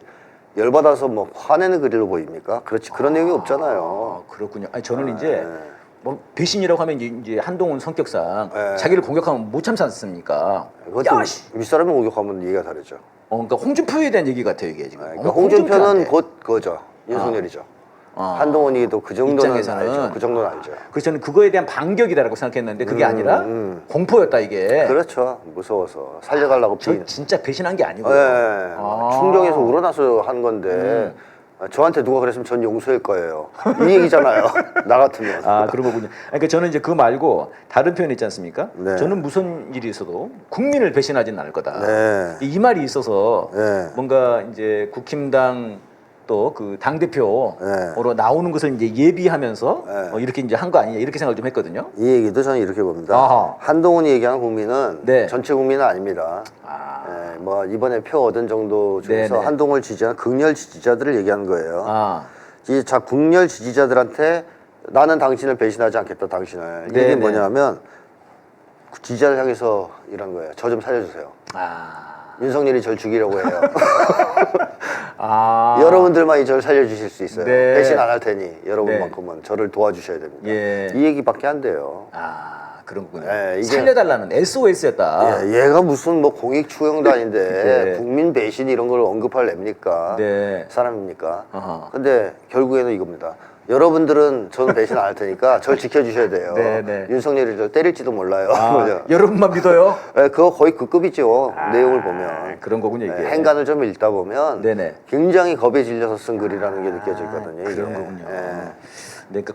열받아서 뭐 화내는 글로 보입니까? 그렇지 그런 내용이 없잖아요. 그렇군요. 아니 저는 이제 뭐 배신이라고 하면 이제 한동훈 성격상 네. 자기를 공격하면 못 참지 않습니까? 그것도 야, 씨. 윗사람을 공격하면 얘기가 다르죠. 그러니까 홍준표에 대한 얘기 같아요 이게 지금. 그러니까 홍준표는 홍준표한테. 곧 그거죠. 윤석열이죠. 한동훈이도 그 정도는 입장에서는. 알죠. 그 정도는 알죠. 그래서 저는 그거에 대한 반격이다라고 생각했는데 그게 아니라 공포였다 이게. 그렇죠. 무서워서 살려가려고 저 빈. 진짜 배신한 게 아니고요. 네. 충정에서 우러나서 한 건데 저한테 누가 그랬으면 전 용서할 거예요. 이 얘기잖아요. 나 같으면. 그런 거군요. 그러니까 저는 이제 그거 말고 다른 표현 있지 않습니까? 네. 저는 무슨 일이 있어도 국민을 배신하지는 않을 거다. 네. 이 말이 있어서 네. 뭔가 이제 국힘당 또 그 당 대표로 네. 나오는 것을 이제 예비하면서 네. 이렇게 이제 한 거 아니냐 이렇게 생각을 좀 했거든요. 이 얘기도 저는 이렇게 봅니다. 아하. 한동훈이 얘기하는 국민은 네. 전체 국민은 아닙니다. 뭐 이번에 표 얻은 정도 중에서 네네. 한동훈을 지지하는 극렬 지지자들을 얘기하는 거예요. 이 극렬 지지자들한테 나는 당신을 배신하지 않겠다. 당신을. 네네. 이게 뭐냐면 지지자를 향해서 이런 거예요. 저 좀 살려주세요. 윤석열이 절 죽이려고 해요. 여러분들만이 저를 살려주실 수 있어요. 네. 배신 안 할 테니 여러분만큼은 저를 도와주셔야 됩니다. 예. 이 얘기밖에 안 돼요. 그런 거군요. 네, 이게- 살려달라는 SOS였다. 얘가 무슨 뭐 공익 추영도 아닌데 네. 국민 배신 이런 걸 언급할 랩니까? 네. 사람입니까? 어허. 근데 결국에는 이겁니다. 여러분들은 저는 배신 안 할 테니까 절 지켜주셔야 돼요. 네, 네. 윤석열이 저 때릴지도 몰라요. 그죠? 여러분만 믿어요? 네, 그거 거의 그 급이죠. 내용을 보면. 그런 거군요 이게. 네, 행간을 좀 읽다 보면 네네. 굉장히 겁에 질려서 쓴 글이라는 게 느껴지거든요. 이게. 그런 거군요. 예. 그러니까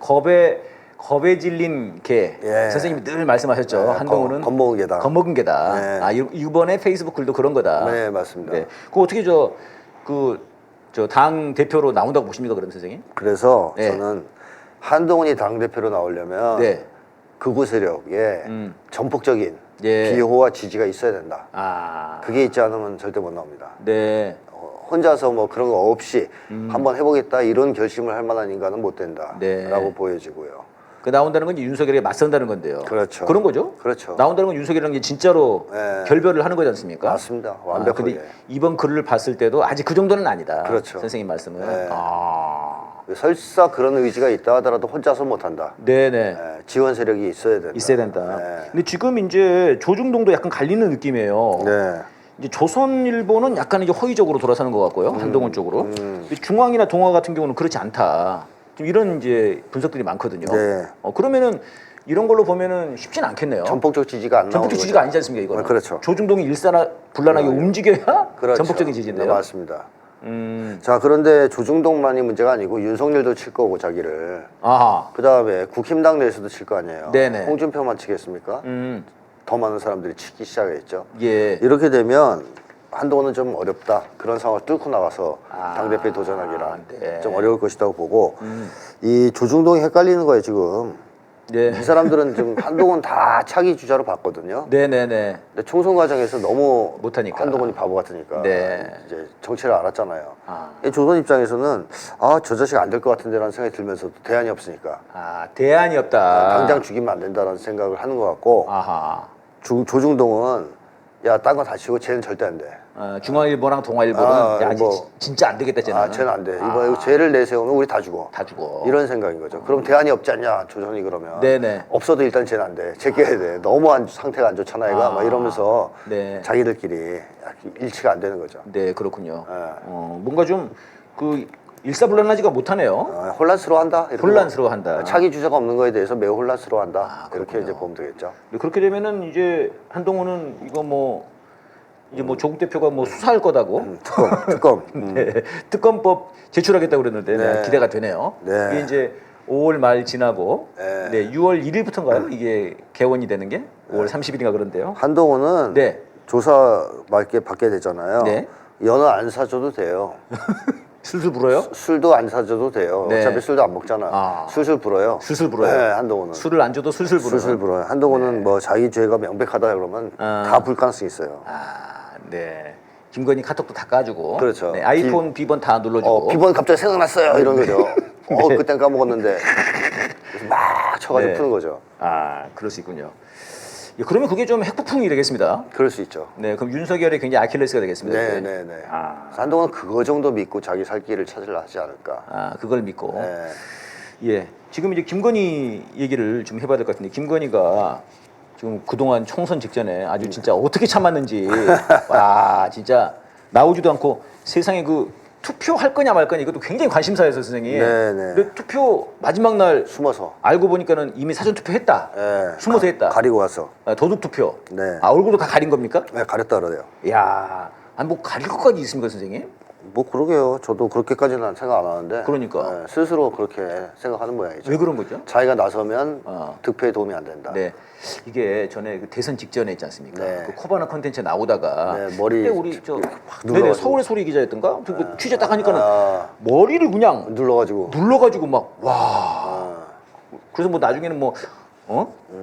겁에 질린 개. 예. 선생님이 늘 말씀하셨죠. 한동훈은 겁먹은 개다. 겁먹은 개다. 네. 이번에 페이스북 글도 그런 거다. 네, 맞습니다. 네. 그 어떻게 저 당 대표로 나온다고 보십니까, 그럼 선생님? 그래서 네. 저는 한동훈이 당대표로 나오려면 네. 극우 세력에 전폭적인 예. 비호와 지지가 있어야 된다. 그게 있지 않으면 절대 못 나옵니다. 네. 혼자서 뭐 그런 거 없이 한번 해보겠다 이런 결심을 할 만한 인간은 못 된다라고 네. 보여지고요. 그 나온다는 건 이제 윤석열에게 맞선다는 건데요. 그렇죠. 그런 거죠? 그렇죠. 나온다는 건 윤석열이랑 이제 진짜로 네. 결별을 하는 거지 않습니까? 맞습니다. 완벽하게. 근데 이번 글을 봤을 때도 아직 그 정도는 아니다. 그렇죠. 선생님 말씀은. 네. 설사 그런 의지가 있다 하더라도 혼자서 못한다. 네네. 지원 세력이 있어야 된다. 있어야 된다. 네. 근데 지금 이제 조중동도 약간 갈리는 느낌이에요. 네. 이제 조선일보는 약간 이제 허위적으로 돌아서는 것 같고요. 한동훈 쪽으로. 근데 중앙이나 동아 같은 경우는 그렇지 않다. 좀 이런 이제 분석들이 많거든요. 네. 그러면은 이런 걸로 보면은 쉽지는 않겠네요. 전폭적 지지가 안 나오는 전폭적 거죠. 지지가 아니지 않습니까, 이거는? 그렇죠. 조중동이 일사불란하게 움직여야 그렇죠. 전폭적인 지지인데요. 네, 맞습니다. 자, 그런데 조중동만이 문제가 아니고 윤석열도 칠 거고 자기를. 아하. 그 다음에 국힘당 내에서도 칠 거 아니에요. 네네. 홍준표만 치겠습니까? 더 많은 사람들이 치기 시작했죠. 예. 이렇게 되면 한동훈은 좀 어렵다. 그런 상황을 뚫고 나가서 당대표에 도전하기란 네. 좀 어려울 것이라고 보고 이 조중동이 헷갈리는 거예요 지금. 네. 이 사람들은 지금 한동훈 다 차기 주자로 봤거든요. 네네네. 근데 총선 과정에서 너무 못하니까. 한동훈이 바보 같으니까 네. 이제 정체를 알았잖아요. 아. 이 조선 입장에서는 저 자식 안 될 것 같은데라는 생각이 들면서도 대안이 없으니까 아, 대안이 없다. 당장 죽이면 안 된다라는 생각을 하는 것 같고 아하. 조중동은 야, 딴 거 다 치고 쟤는 절대 안 돼. 중앙일보랑 동아일보는 야, 진짜 안 되겠다 쟤는. 쟤는 안 돼. 이거 쟤를 내세우면 우리 다 죽어. 다 죽어. 이런 생각인 거죠. 그럼 대안이 없지 않냐, 조선이 그러면. 네네. 없어도 일단 쟤는 안 돼. 제껴야 돼. 너무 상태가 안 좋잖아, 얘가. 막 이러면서 네. 자기들끼리 일치가 안 되는 거죠. 네, 그렇군요. 뭔가 좀 그 일사불란하지가 못하네요. 혼란스러워한다. 이렇게 혼란스러워한다. 차기 주자가 없는 거에 대해서 매우 혼란스러워한다. 그렇게 이제 보면 되겠죠. 그렇게 되면은 이제 한동훈은 이거 뭐 이제 뭐 조국 대표가 뭐 수사할 거다고 특검. 네, 특검법 제출하겠다고 그랬는데 네. 기대가 되네요. 네. 이게 이제 5월 말 지나고 네. 6월 1일부터인가요? 이게 개원이 되는 게 5월 30일인가 그런데요. 한동훈은 네. 조사 받게 되잖아요. 네. 연어 안 사줘도 돼요. 술술 불어요? 술도 안 사줘도 돼요. 네. 어차피 술도 안 먹잖아. 술술 불어요. 술술 불어요. 네, 한동훈은. 술을 안 줘도 술술 불어요. 술술 불어요. 한동훈은 뭐 자기 죄가 명백하다 그러면 다 불 가능성이 있어요. 네. 김건희 카톡도 다 까주고. 그렇죠. 네, 아이폰 비번 다 눌러주고. 비번 갑자기 생각났어요. 이런 거죠. 그땐 까먹었는데. 그래서 막 쳐가지고 푸는 거죠. 그럴 수 있군요. 예, 그러면 그게 좀 핵폭풍이 되겠습니다. 그럴 수 있죠. 네, 그럼 윤석열이 굉장히 아킬레스가 되겠습니다. 네네네. 한동훈은 그거 정도 믿고 자기 살 길을 찾으려 하지 않을까. 그걸 믿고. 네. 예, 지금 이제 김건희 얘기를 좀 해봐야 될 것 같은데 김건희가 지금 그동안 총선 직전에 아주 진짜 어떻게 참았는지 와 진짜 나오지도 않고 세상에 그 투표할 거냐 말 거냐 이것도 굉장히 관심사였어요 선생님. 네네. 근데 투표 마지막 날 숨어서. 알고 보니까는 이미 사전 투표했다. 네. 숨어서 했다. 가리고 와서. 도둑 투표. 네. 얼굴도 다 가린 겁니까? 네, 가렸다 그래요. 야, 뭐 가릴 것까지 있습니까 선생님? 뭐 그러게요. 저도 그렇게까지는 생각 안 하는데. 그러니까. 네, 스스로 그렇게 생각하는 모양이죠. 왜 그런 거죠? 자기가 나서면 득표에 도움이 안 된다. 네, 이게 전에 그 대선 직전에 있지 않습니까? 네. 그 코바나 컨텐츠 나오다가 네, 머리 그때 우리 저 확 네네 눌러가지고. 서울의 소리 기자였던가? 그 취재 딱 하니까는 머리를 그냥 눌러가지고. 막 와. 그래서 뭐 나중에는 뭐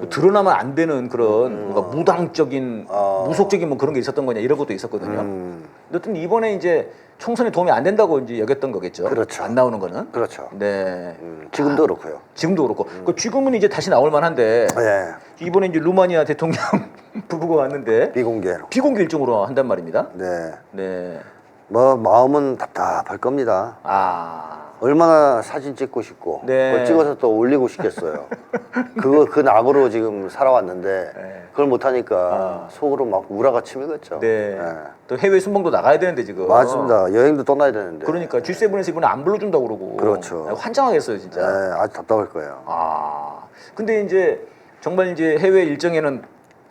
드러나면 안 되는 그런 뭔가 무당적인 무속적인 뭐 그런 게 있었던 거냐 이런 것도 있었거든요. 여튼 이번에 이제 총선에 도움이 안 된다고 이제 여겼던 거겠죠. 그렇죠. 안 나오는 거는. 그렇죠. 네. 지금도 그렇고요. 지금도 그렇고. 그 지금은 이제 다시 나올 만한데 네. 이번에 이제 루마니아 대통령 부부가 왔는데 비공개로. 비공개 일정으로 한단 말입니다. 네. 네. 뭐 마음은 답답할 겁니다. 얼마나 사진 찍고 싶고 네. 그걸 찍어서 또 올리고 싶겠어요. 그 낙으로 지금 살아왔는데 그걸 못하니까 속으로 막 우라가 치밀겠죠. 네. 네. 또 해외 순방도 나가야 되는데 지금. 맞습니다. 여행도 떠나야 되는데. 그러니까 G7에서 이번에 안 불러준다고 그러고. 그렇죠. 환장하겠어요 진짜. 네, 아주 답답할 거예요. 근데 이제 정말 이제 해외 일정에는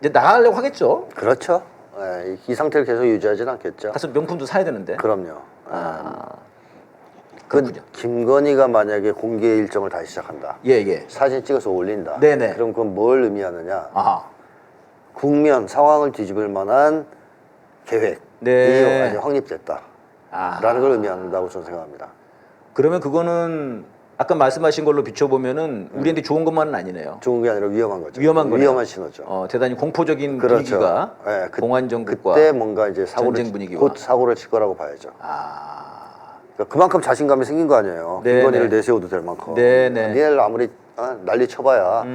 이제 나가려고 하겠죠. 그렇죠. 네, 이 상태를 계속 유지하지는 않겠죠. 가서 명품도 사야 되는데. 그럼요. 그렇군요. 김건희가 만약에 공개 일정을 다시 시작한다. 예. 사진 찍어서 올린다. 네네. 그럼 그건 뭘 의미하느냐? 아하. 국면 상황을 뒤집을 만한 계획이 네. 확립됐다. 라는 걸 의미한다고 저는 생각합니다. 그러면 그거는 아까 말씀하신 걸로 비춰보면은 우리한테 좋은 것만은 아니네요. 좋은 게 아니라 위험한 거죠. 위험한 거네요. 위험한 신호죠. 대단히 공포적인 그렇죠. 분위기가 네, 공안 정국과 그때 뭔가 이제 전쟁 분위기와. 곧 사고를 칠 거라고 봐야죠. 그러니까 그만큼 자신감이 생긴 거 아니에요. 네, 김건희를 네. 내세워도 될 만큼. 네. 니네를 아무리 난리 쳐봐야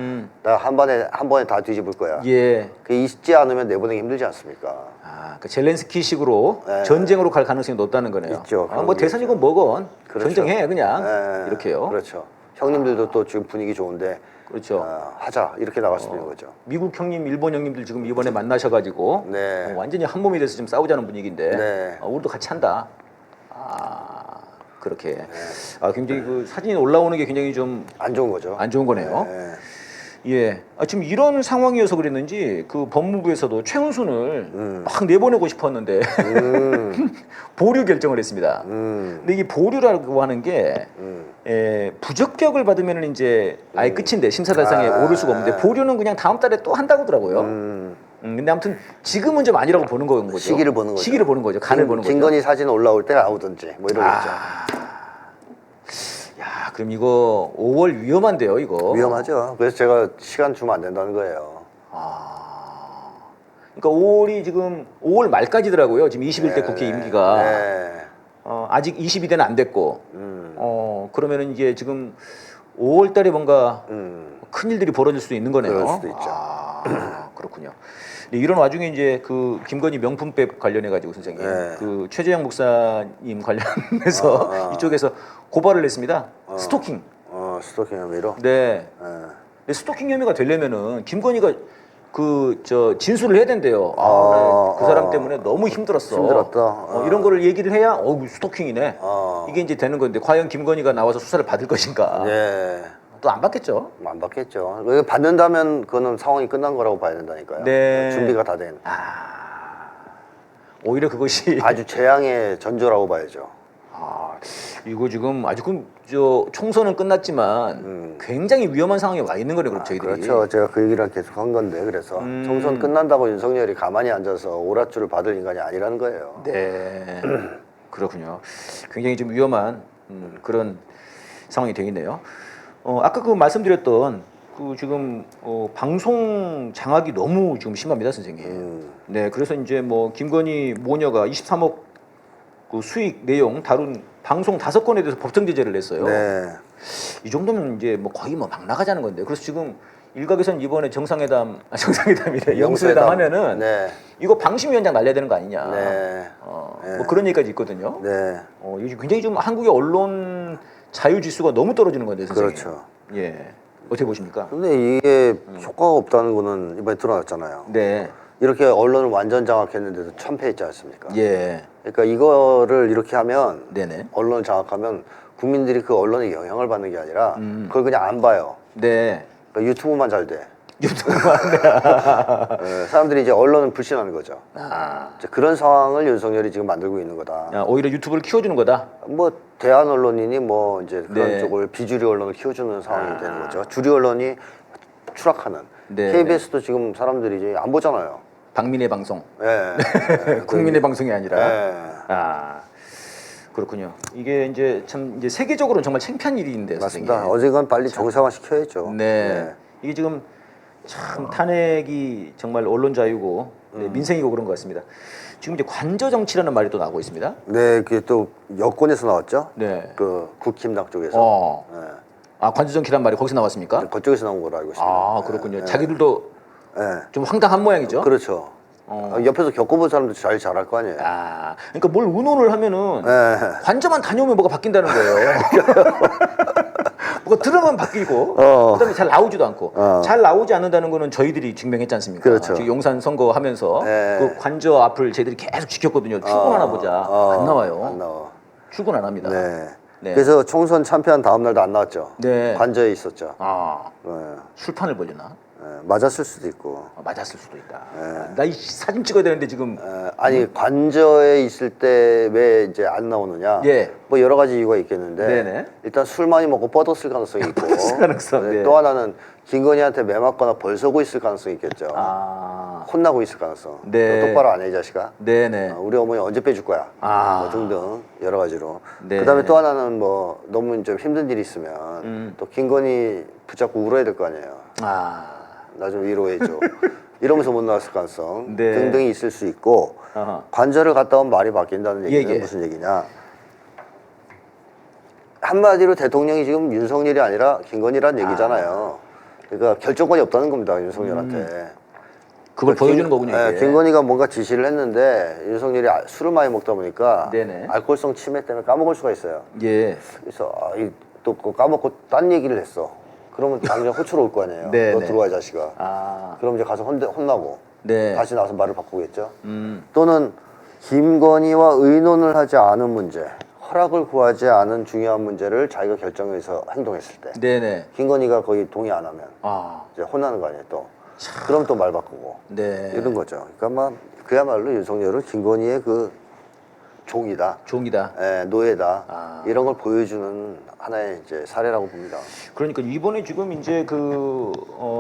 나 한 번에 다 뒤집을 거야. 예. 그 있지 않으면 내보내기 힘들지 않습니까? 그 젤렌스키식으로 네. 전쟁으로 갈 가능성이 높다는 거네요. 있죠. 뭐 그런 게 대선이건 뭐건 그렇죠. 전쟁해 그냥 네. 이렇게요. 그렇죠. 형님들도 또 지금 분위기 좋은데 그렇죠. 하자 이렇게 나갈 수 있는 거죠. 미국 형님, 일본 형님들 지금 이번에 만나셔가지고 네. 완전히 한 몸이 돼서 지금 싸우자는 분위기인데 네. 우리도 같이 한다. 그렇게. 굉장히 그 사진이 올라오는 게 굉장히 좀 안 좋은 거죠. 안 좋은 거네요. 네. 예. 지금 이런 상황이어서 그랬는지 그 법무부에서도 최은순을 막 내보내고 싶었는데 보류 결정을 했습니다. 근데 이게 보류라고 하는 게 부적격을 받으면 이제 아예 끝인데 심사 대상에 오를 수가 없는데 보류는 그냥 다음 달에 또 한다고 하더라고요. 근데 아무튼 지금은 좀 아니라고 보는 거죠. 시기를 보는 거죠. 시기를 보는 거죠. 간을 보는 거죠. 김건희 사진 올라올 때 아우든지 뭐 이러겠죠. 그럼 이거 5월 위험한데요, 이거. 위험하죠. 그래서 제가 시간 주면 안 된다는 거예요. 그러니까 5월이 지금 5월 말까지더라고요. 지금 21대 국회 임기가. 네. 아직 22대는 안 됐고. 그러면은 이제 지금 5월 달에 뭔가 큰 일들이 벌어질 수도 있는 거네요. 그럴 수도 있죠. 그렇군요. 네, 이런 와중에 이제 그 김건희 명품백 관련해 가지고 선생님, 네. 그 최재형 목사님 관련해서 이쪽에서 고발을 했습니다. 스토킹. 스토킹 혐의로. 네. 근데 스토킹 혐의가 되려면은 김건희가 그 진술을 해야 된대요. 그 사람 때문에 너무 힘들었어. 힘들었다. 이런 거를 얘기를 해야 스토킹이네. 이게 이제 되는 건데 과연 김건희가 나와서 수사를 받을 것인가? 네. 또 안 받겠죠. 안 받겠죠. 이거 받는다면 그거는 상황이 끝난 거라고 봐야 된다니까요. 네. 준비가 다 된. 오히려 그것이 아주 재앙의 전조라고 봐야죠. 이거 지금 아주 총선은 끝났지만 굉장히 위험한 상황에 와 있는 거네, 그럼 저희들이. 그렇죠. 제가 그 얘기를 계속 한 건데 그래서 총선 끝난다고 윤석열이 가만히 앉아서 오랏줄을 받을 인간이 아니라는 거예요. 네. 그렇군요. 굉장히 좀 위험한 그런 상황이 되겠네요. 아까 그 말씀드렸던 그 지금 방송 장악이 너무 지금 심합니다, 선생님. 네, 그래서 이제 뭐 김건희 모녀가 23억 그 수익 내용 다룬 방송 5건에 대해서 법정 제재를 냈어요. 네. 이 정도면 이제 뭐 거의 뭐 막 나가자는 건데. 그래서 지금 일각에서는 이번에 정상회담이래. 영수회담 하면은 네. 이거 방심위원장 날려야 되는 거 아니냐. 네. 뭐 그런 얘기까지 있거든요. 네. 요즘 굉장히 좀 한국의 언론 자유 지수가 너무 떨어지는 건데, 선생님. 그렇죠. 예. 어떻게 보십니까? 근데 이게 효과가 없다는 거는 이번에 드러났잖아요. 네. 이렇게 언론을 완전 장악했는데도 참패했지 않습니까? 예. 그러니까 이거를 이렇게 하면 네네. 언론을 장악하면 국민들이 그 언론에 영향을 받는 게 아니라 그걸 그냥 안 봐요. 네. 그러니까 유튜브만 잘 돼. 유튜브만. 네, 사람들이 이제 언론을 불신하는 거죠. 아. 이제 그런 상황을 윤석열이 지금 만들고 있는 거다. 오히려 유튜브를 키워주는 거다. 뭐 대한 언론이니 뭐 이제 그런 네. 쪽을 비주류 언론을 키워주는 상황이 되는 거죠. 주류 언론이 추락하는. 네. KBS도 지금 사람들이 이제 안 보잖아요. 박민의 방송. 예. 국민의 방송이 아니라. 예. 그렇군요. 이게 이제 참 이제 세계적으로는 정말 창피한 일인데, 맞습니다. 선생님. 어제건 빨리 정상화 시켜야죠. 네. 이게 지금 참 탄핵이 정말 언론 자유고 민생이고 그런 것 같습니다. 지금 이제 관저 정치라는 말이 또 나오고 있습니다. 네, 그게 또 여권에서 나왔죠. 네. 그 국힘당 쪽에서. 네. 관저 정치란 말이 거기서 나왔습니까? 그쪽에서 나온 걸로 알고 있습니다. 그렇군요. 네. 자기들도 네. 좀 황당한 모양이죠. 그렇죠. 옆에서 겪어본 사람도 잘 잘할 거 아니에요. 그러니까 뭘 의논을 하면은 네. 관저만 다녀오면 뭐가 바뀐다는 거예요. 뭐가 들으면 바뀌고 그다음에 잘 나오지도 않고 잘 나오지 않는다는 거는 저희들이 증명했지 않습니까? 그렇죠. 지금 용산 선거 하면서 네. 그 관저 앞을 저희들이 계속 지켰거든요. 출근하나 보자. 안 나와요. 안 나와. 출근 안 합니다. 네. 네. 그래서 총선 참패한 다음 날도 안 나왔죠. 네. 관저에 있었죠. 네. 술판을 벌리나? 네. 맞았을 수도 있고. 맞았을 수도 있다. 나 이 사진 찍어야 되는데 지금. 아니 관저에 있을 때 왜 이제 안 나오느냐? 예. 뭐 여러 가지 이유가 있겠는데 네네. 일단 술 많이 먹고 뻗었을 가능성이 있고. 뻗었을 가능성, 네. 또 하나는 김건희한테 매 맞거나 벌 서고 있을 가능성이 있겠죠. 혼나고 있을 가능성. 네. 너 똑바로 안 해, 이 자식아. 네네. 우리 어머니 언제 빼줄 거야. 뭐 등등 여러 가지로. 네. 그다음에 또 하나는 뭐 너무 좀 힘든 일이 있으면 또 김건희 붙잡고 울어야 될 거 아니에요. 나 좀 위로해줘. 이러면서 못 나왔을 가능성 네. 등등이 있을 수 있고 관저를 갔다 오면 말이 바뀐다는 얘기는 무슨 얘기냐. 한마디로 대통령이 지금 윤석열이 아니라 김건희란 얘기잖아요. 그러니까 결정권이 없다는 겁니다, 윤석열한테. 그걸 보여주는 거군요. 네, 이게. 김건희가 뭔가 지시를 했는데 윤석열이 술을 많이 먹다 보니까 네네. 알코올성 치매 때문에 까먹을 수가 있어요. 예. 그래서 또 그거 까먹고 딴 얘기를 했어. 그러면 당장 호출로 올 거 아니에요. 네네. 너 들어와, 이 자식아. 그럼 이제 가서 혼나고 네. 다시 나와서 말을 바꾸겠죠. 또는 김건희와 의논을 하지 않은 문제, 허락을 구하지 않은 중요한 문제를 자기가 결정해서 행동했을 때 네네. 김건희가 거의 동의 안 하면 이제 혼나는 거 아니에요 또. 그럼 또 말 바꾸고 네. 이런 거죠. 그러니까 그야말로 윤석열은 김건희의 그 종이다. 노예다. 이런 걸 보여주는 하나의 이제 사례라고 봅니다. 그러니까 이번에 지금 이제 그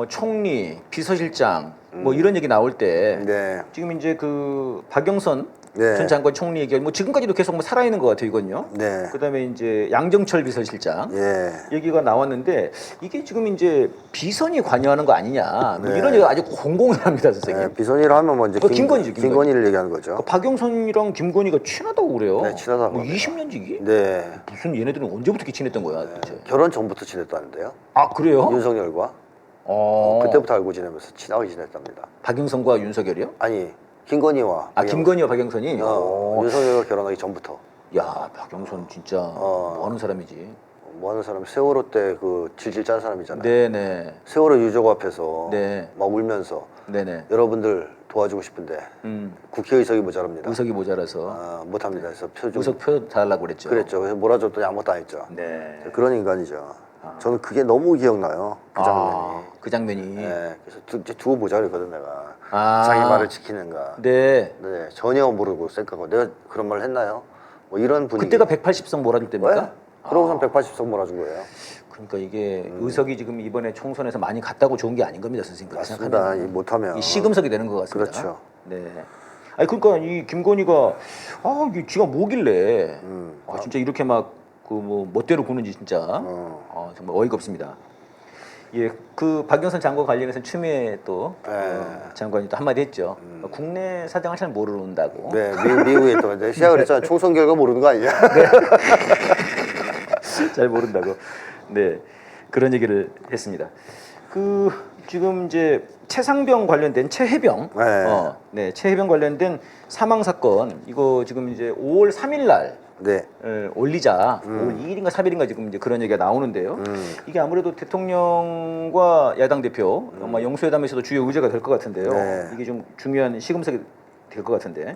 총리, 비서실장 뭐 이런 얘기 나올 때 네. 지금 이제 그 박영선 네. 전 장관 총리 얘기 뭐 지금까지도 계속 뭐 살아있는 것 같아요 이건요. 네. 그다음에 이제 양정철 비서실장 예. 얘기가 나왔는데 이게 지금 이제 비선이 관여하는 거 아니냐 뭐 네. 이런 얘기가 아주 공공합니다 선생님. 네, 비선이라 하면 뭐 이제 김건희죠, 김건희. 김건희를 얘기하는 거죠. 박영선이랑 김건희가 친하다고 그래요. 네, 친하다고 뭐 합니다. 20년 지기? 네. 무슨 얘네들은 언제부터 이렇게 친했던 거야 도대체? 결혼 전부터 지냈다는데요. 아 그래요? 윤석열과 그때부터 알고 지내면서 친하게 지냈답니다. 박영선과 윤석열이요? 아니 김건희와 아 김건희와 박영선이? 윤석열과 결혼하기 전부터. 야 박영선 진짜 뭐 하는 사람이지? 뭐 하는 사람 세월호 때 그 질질 짠 사람이잖아요. 네네. 세월호 유족 앞에서 네. 막 울면서 네네. 여러분들 도와주고 싶은데 국회의석이 모자랍니다. 의석이 모자라서 못합니다. 그래서 표좀 의석 표 달라고 그랬죠. 그랬죠. 그래서 몰아줬더니 아무것도 안 했죠. 네. 그런 인간이죠. 저는 그게 너무 기억나요. 그 장면이. 그 장면이. 네, 그래서 이제 두고 보자 그랬거든 내가. 아. 자기 말을 지키는가. 네. 네, 전혀 모르고 생각하고 내가 그런 말을 했나요? 뭐 이런 분위기. 그때가 180석 몰아줄 때입니까? 네? 그러고선 180석 몰아준 거예요. 그러니까 이게 의석이 지금 이번에 총선에서 많이 갔다고 좋은 게 아닌 겁니다, 선생님. 그렇게 맞습니다. 생각하면. 이 못하면. 이 시금석이 되는 것 같습니다. 그렇죠. 네. 아니 그러니까 이 김건희가 이게 지가 뭐길래 진짜 이렇게 막 그 뭐 멋대로 구는지 진짜 정말 어이가 없습니다. 예, 그 박영선 장관 관련해서 추미애 또 장관이 또 한마디 했죠. 국내 사정을 잘 모른다고. 네, 미국에 또 이제 시작을 했잖아. 총선 결과 모르는 거 아니냐? 잘 모른다고. 네, 그런 얘기를 했습니다. 그 지금 이제 최상병 관련된 최혜병, 네. 최혜병 관련된 사망 사건 이거 지금 이제 5월 3일 날 네. 올리자. 5월 2일인가 3일인가 지금 이제 그런 얘기가 나오는데요. 이게 아무래도 대통령과 야당 대표 아마 영수회담에서도 주요 의제가 될 것 같은데요. 네. 이게 좀 중요한 시금석이 될 것 같은데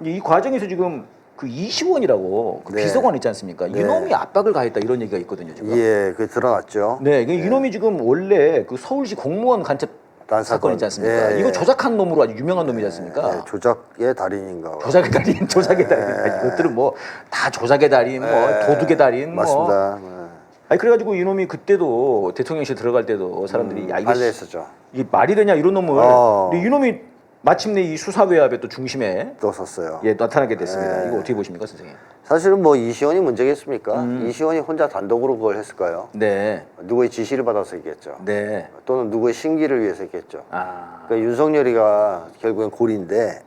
이제 이 과정에서 지금 그 이시원이라고 그 네. 비서관 있지 않습니까? 네. 이놈이 압박을 가했다 이런 얘기가 있거든요. 지금. 예, 그게 드러났죠. 네, 이놈이 지금 원래 그 서울시 공무원 간첩 단 사건 있지 않습니까? 이거 조작한 놈으로 아주 유명한 놈이지 않습니까? 예, 조작의 달인인가. 조작의 달인, 조작의 달인. 이것들은 뭐 다 조작의 달인, 뭐 도둑의 달인, 맞습니다. 뭐. 아니 그래가지고 이놈이 그때도 대통령실 들어갈 때도 사람들이 야 이거 반대했었죠. 이게 말이 되냐 이런 놈을. 근데 이놈이 마침내 이 수사외압의 또 중심에 또 섰어요. 예 나타나게 됐습니다. 이거 어떻게 보십니까, 선생님? 사실은 뭐 이시원이 문제겠습니까? 이시원이 혼자 단독으로 그걸 했을까요? 네, 누구의 지시를 받아서 했겠죠. 네. 또는 누구의 신기를 위해서 했겠죠. 아, 그러니까 윤석열이가 결국엔 골인데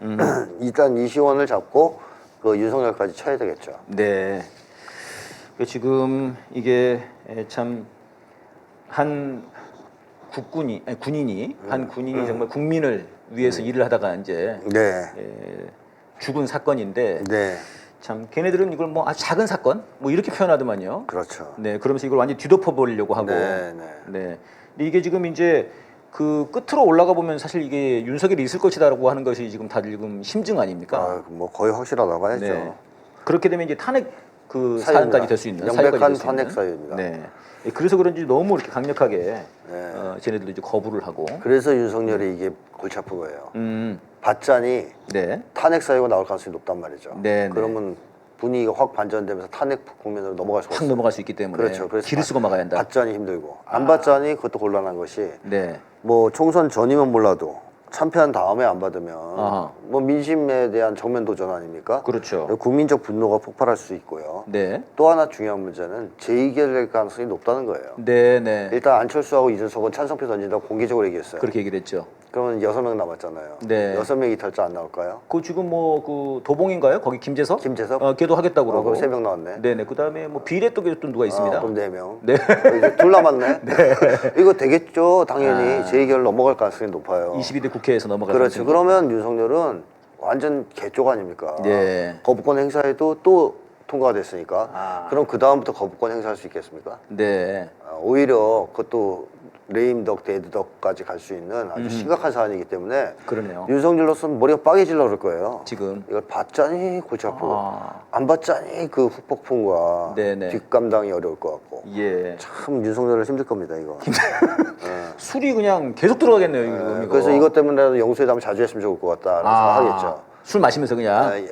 일단 이시원을 잡고 그 윤석열까지 쳐야 되겠죠. 네. 그 지금 이게 참 한 군인이 한 군인이 정말 국민을 위해서 일을 하다가 이제 네. 죽은 사건인데 네. 참 걔네들은 이걸 뭐 아주 작은 사건 뭐 이렇게 표현하더만요. 그렇죠. 네, 그러면서 이걸 완전 히 뒤덮어 버리려고 하고. 네, 네. 근데 이게 지금 이제 그 끝으로 올라가 보면 사실 이게 윤석열이 있을 것이다라고 하는 것이 지금 다들 지금 심증 아닙니까? 뭐 거의 확실하다고 해야죠. 네. 그렇게 되면 이제 탄핵 그 사유입니다. 사안까지 될 수 있는 명백한 사유까지 될수 탄핵 있는. 사유입니다. 네. 그래서 그런지 너무 이렇게 강력하게 네. 쟤네들도 이제 거부를 하고. 그래서 윤석열이 이게 골치 아픈 거예요. 받자니 네. 탄핵 사유가 나올 가능성이 높단 말이죠. 네, 그러면 분위기가 확 반전되면서 탄핵 국면으로 넘어갈 수가 확 없어요. 넘어갈 수 있기 때문에 그렇죠. 그래서 길을 쓰고 막아야 한다. 받자니 힘들고 안 받자니 그것도 곤란한 것이 네. 뭐 총선 전이면 몰라도 참패한 다음에 안 받으면 아하. 뭐 민심에 대한 정면 도전 아닙니까? 그렇죠. 국민적 분노가 폭발할 수 있고요. 네. 또 하나 중요한 문제는 재의결될 가능성이 높다는 거예요. 네, 네. 일단 안철수하고 이준석은 찬성표 던진다고 공개적으로 얘기했어요. 그렇게 얘기를 했죠. 그러면 6명 남았잖아요. 네. 6명 이탈자 안 나올까요? 그 지금 뭐 그 도봉인가요? 거기 김재석? 김재석? 걔도 하겠다고 그러고. 그럼 3명 나왔네. 네네. 그다음에 뭐 비례 쪽에 또 누가 있습니다. 그럼 4명. 네. 이제 둘 남았네. 이거 되겠죠. 당연히 재의결 넘어갈 가능성이 높아요. 22대 국회에서 넘어갈 그렇죠. 수 있는 그러면 윤석열은 완전 개쪽 아닙니까? 네. 거부권 행사에도 또 통과가 됐으니까. 그럼 그 다음부터 거부권 행사할 수 있겠습니까? 네. 오히려 그것도 레임덕, 데드덕까지 갈 수 있는 아주 심각한 사안이기 때문에 그러네요. 윤석열로서는 머리가 빠개질러 그럴 거예요. 지금. 이걸 받자니 골치 아프고 안 받자니 그 후폭풍과 네네. 뒷감당이 어려울 것 같고 예. 참 윤석열은 힘들 겁니다 이거. 술이 그냥 계속 들어가겠네요, 지금 이거. 그래서 이것 때문에라도 영수회담을 자주 했으면 좋을 것 같다라는 생각하겠죠. 술 마시면서 그냥.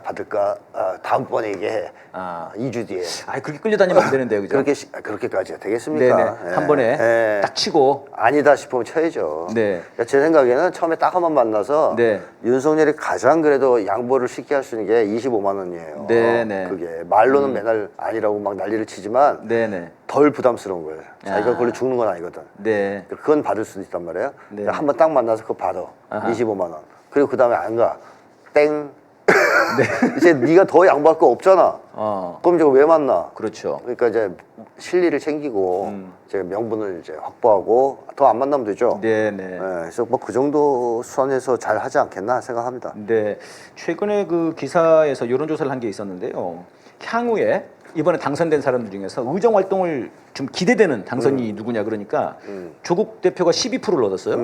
받을까 다음번에 얘기해. 2주 뒤에. 그렇게 끌려다니면 안 되는데요, 그죠? 그렇게까지 되겠습니까? 네네. 한 번에 딱 치고. 아니다 싶으면 쳐야죠. 네. 그러니까 제 생각에는 처음에 딱 한 번 만나서 윤석열이 가장 그래도 양보를 쉽게 할 수 있는 게 25만 원이에요. 네네. 그게 말로는 맨날 아니라고 막 난리를 치지만 네네. 덜 부담스러운 거예요. 자기가 그걸로 죽는 건 아니거든. 네. 그건 받을 수도 있단 말이에요. 네. 한 번 딱 만나서 그거 받아. 25만 원. 그리고 그 다음에 안 가. 땡. 이제 네가 더 양보할 거 없잖아. 그럼 이제 왜 만나? 그렇죠. 그러니까 이제 실리를 챙기고 이제 명분을 이제 확보하고 더 안 만나면 되죠. 네네. 그래서 뭐 그 정도 수완에서 잘 하지 않겠나 생각합니다. 네. 최근에 그 기사에서 여론조사를 한 게 있었는데요. 향후에 이번에 당선된 사람들 중에서 의정 활동을 좀 기대되는 당선인이 누구냐 그러니까 조국 대표가 12%를 얻었어요.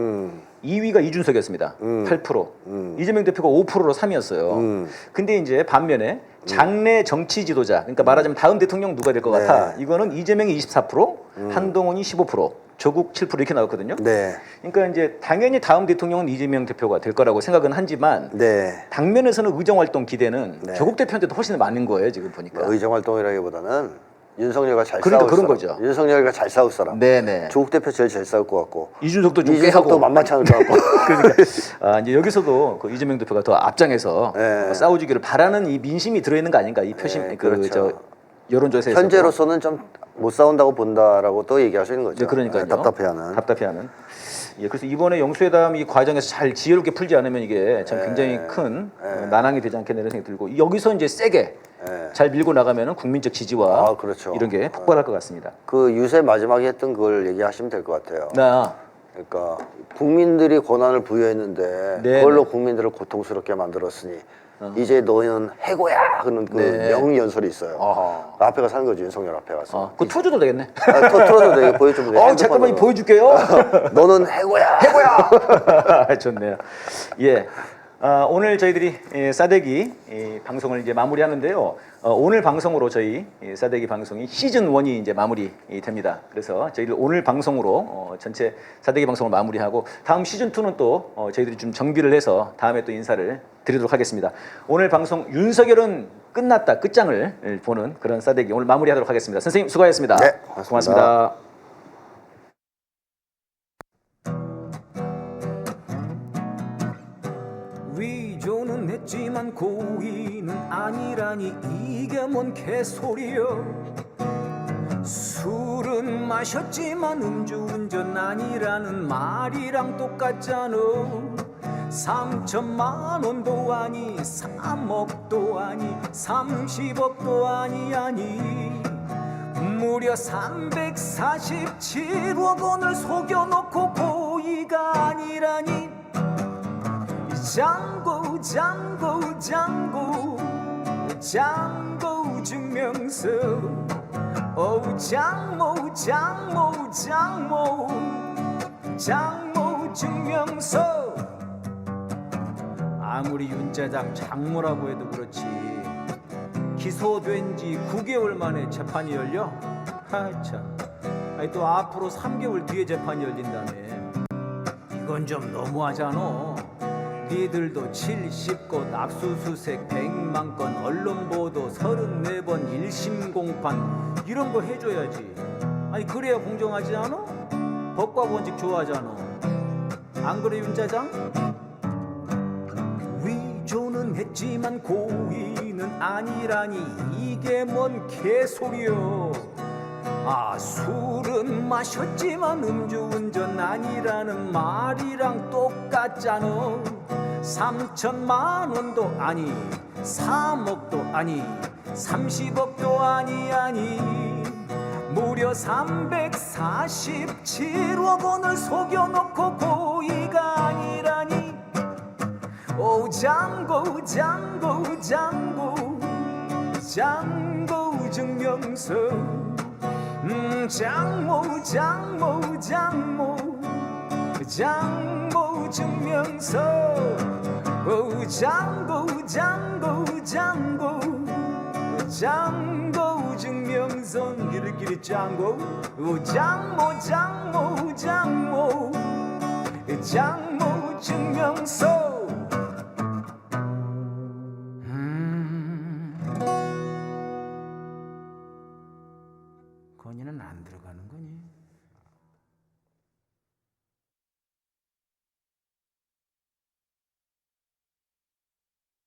2위가 이준석이었습니다. 8%. 이재명 대표가 5%로 3위였어요. 근데 이제 반면에 장래 정치 지도자, 그러니까 말하자면 다음 대통령 누가 될 것 같아? 이거는 이재명이 24%, 한동훈이 15%, 조국 7% 이렇게 나왔거든요. 네. 그러니까 이제 당연히 다음 대통령은 이재명 대표가 될 거라고 생각은 하지만 당면에서는 의정 활동 기대는 조국 대표한테도 훨씬 많은 거예요, 지금 보니까. 의정 활동이라기보다는 윤석열과 잘 그러니까 싸울 그런 사람. 거죠. 윤석열과 잘 싸울 사람. 네네. 조국 대표 제일 잘 싸울 것 같고. 이준석도 좀 이준석도 꾀하고. 만만치 않을 것 같고. 그러니까 이제 여기서도 그 이재명 대표가 더 앞장에서 싸워주기를 바라는 이 민심이 들어있는 거 아닌가 이 표심 그렇죠. 여론조사에서 현재로서는 좀 못 싸운다고 본다라고 또 얘기하시는 거죠. 네, 그러니까요. 답답해하는. 예, 그래서 이번에 영수회담 이 과정에서 잘 지혜롭게 풀지 않으면 이게 참 굉장히 큰 난항이 되지 않겠나 이런 생각이 들고 여기서 이제 세게 잘 밀고 나가면은 국민적 지지와 그렇죠. 이런 게 폭발할 것 같습니다. 그 유세 마지막에 했던 걸 얘기하시면 될 것 같아요. 그러니까 국민들이 권한을 부여했는데 그걸로 국민들을 고통스럽게 만들었으니 이제 너는 해고야 하는 그 명연설이 있어요. 그 앞에 가서 하는 거지, 윤석열 앞에 가서. 그거 틀어줘도 되겠네. 틀어도 되게 보여주면 돼. 잠깐만 보여줄게요. 너는 해고야. 좋네요. 예. 오늘 저희들이 싸대기 방송을 이제 마무리하는데요. 오늘 방송으로 저희 싸대기 방송이 시즌 1이 이제 마무리 됩니다. 그래서 저희들 오늘 방송으로 전체 싸대기 방송을 마무리하고 다음 시즌 2는 또 저희들이 좀 정비를 해서 다음에 또 인사를 드리도록 하겠습니다. 오늘 방송 윤석열은 끝났다 끝장을 보는 그런 싸대기 오늘 마무리하도록 하겠습니다. 선생님 수고하셨습니다. 네, 고맙습니다. 위조는 했지만 고의는 아니라니 이게 뭔 개소리여. 술은 마셨지만 음주운전 아니라는 말이랑 똑같잖아. 3천만 원도 아니 3억도 아니 30억도 아니 무려 347억 원을 속여놓고 고의가 아니라니. 장고 증명서. 장모 증명서. 아무리 윤짜장 장모라고 해도 그렇지 기소된 지 9개월 만에 재판이 열려? 참. 아니 또 앞으로 3개월 뒤에 재판이 열린다며. 이건 좀 너무하잖아. 니들도 70곳 압수수색 100만 건 언론보도 34번 1심 공판 이런 거 해줘야지. 아니 그래야 공정하지 않아? 법과 원칙 좋아하잖아. 안 그래 윤짜장? 위조는 했지만 고의는 아니라니 이게 뭔 개소리여. 술은 마셨지만 음주운전 아니라는 말이랑 똑같잖아. 3천만 원도 아니 3억도 아니 30억도 아니 무려 347억 원을 속여놓고 고의가 아니라니. 장고 증명서. 장모 증명서. 장고 증명서. 니들끼리 장고. 장모 증명서. 건이는 안 들어가는 거니?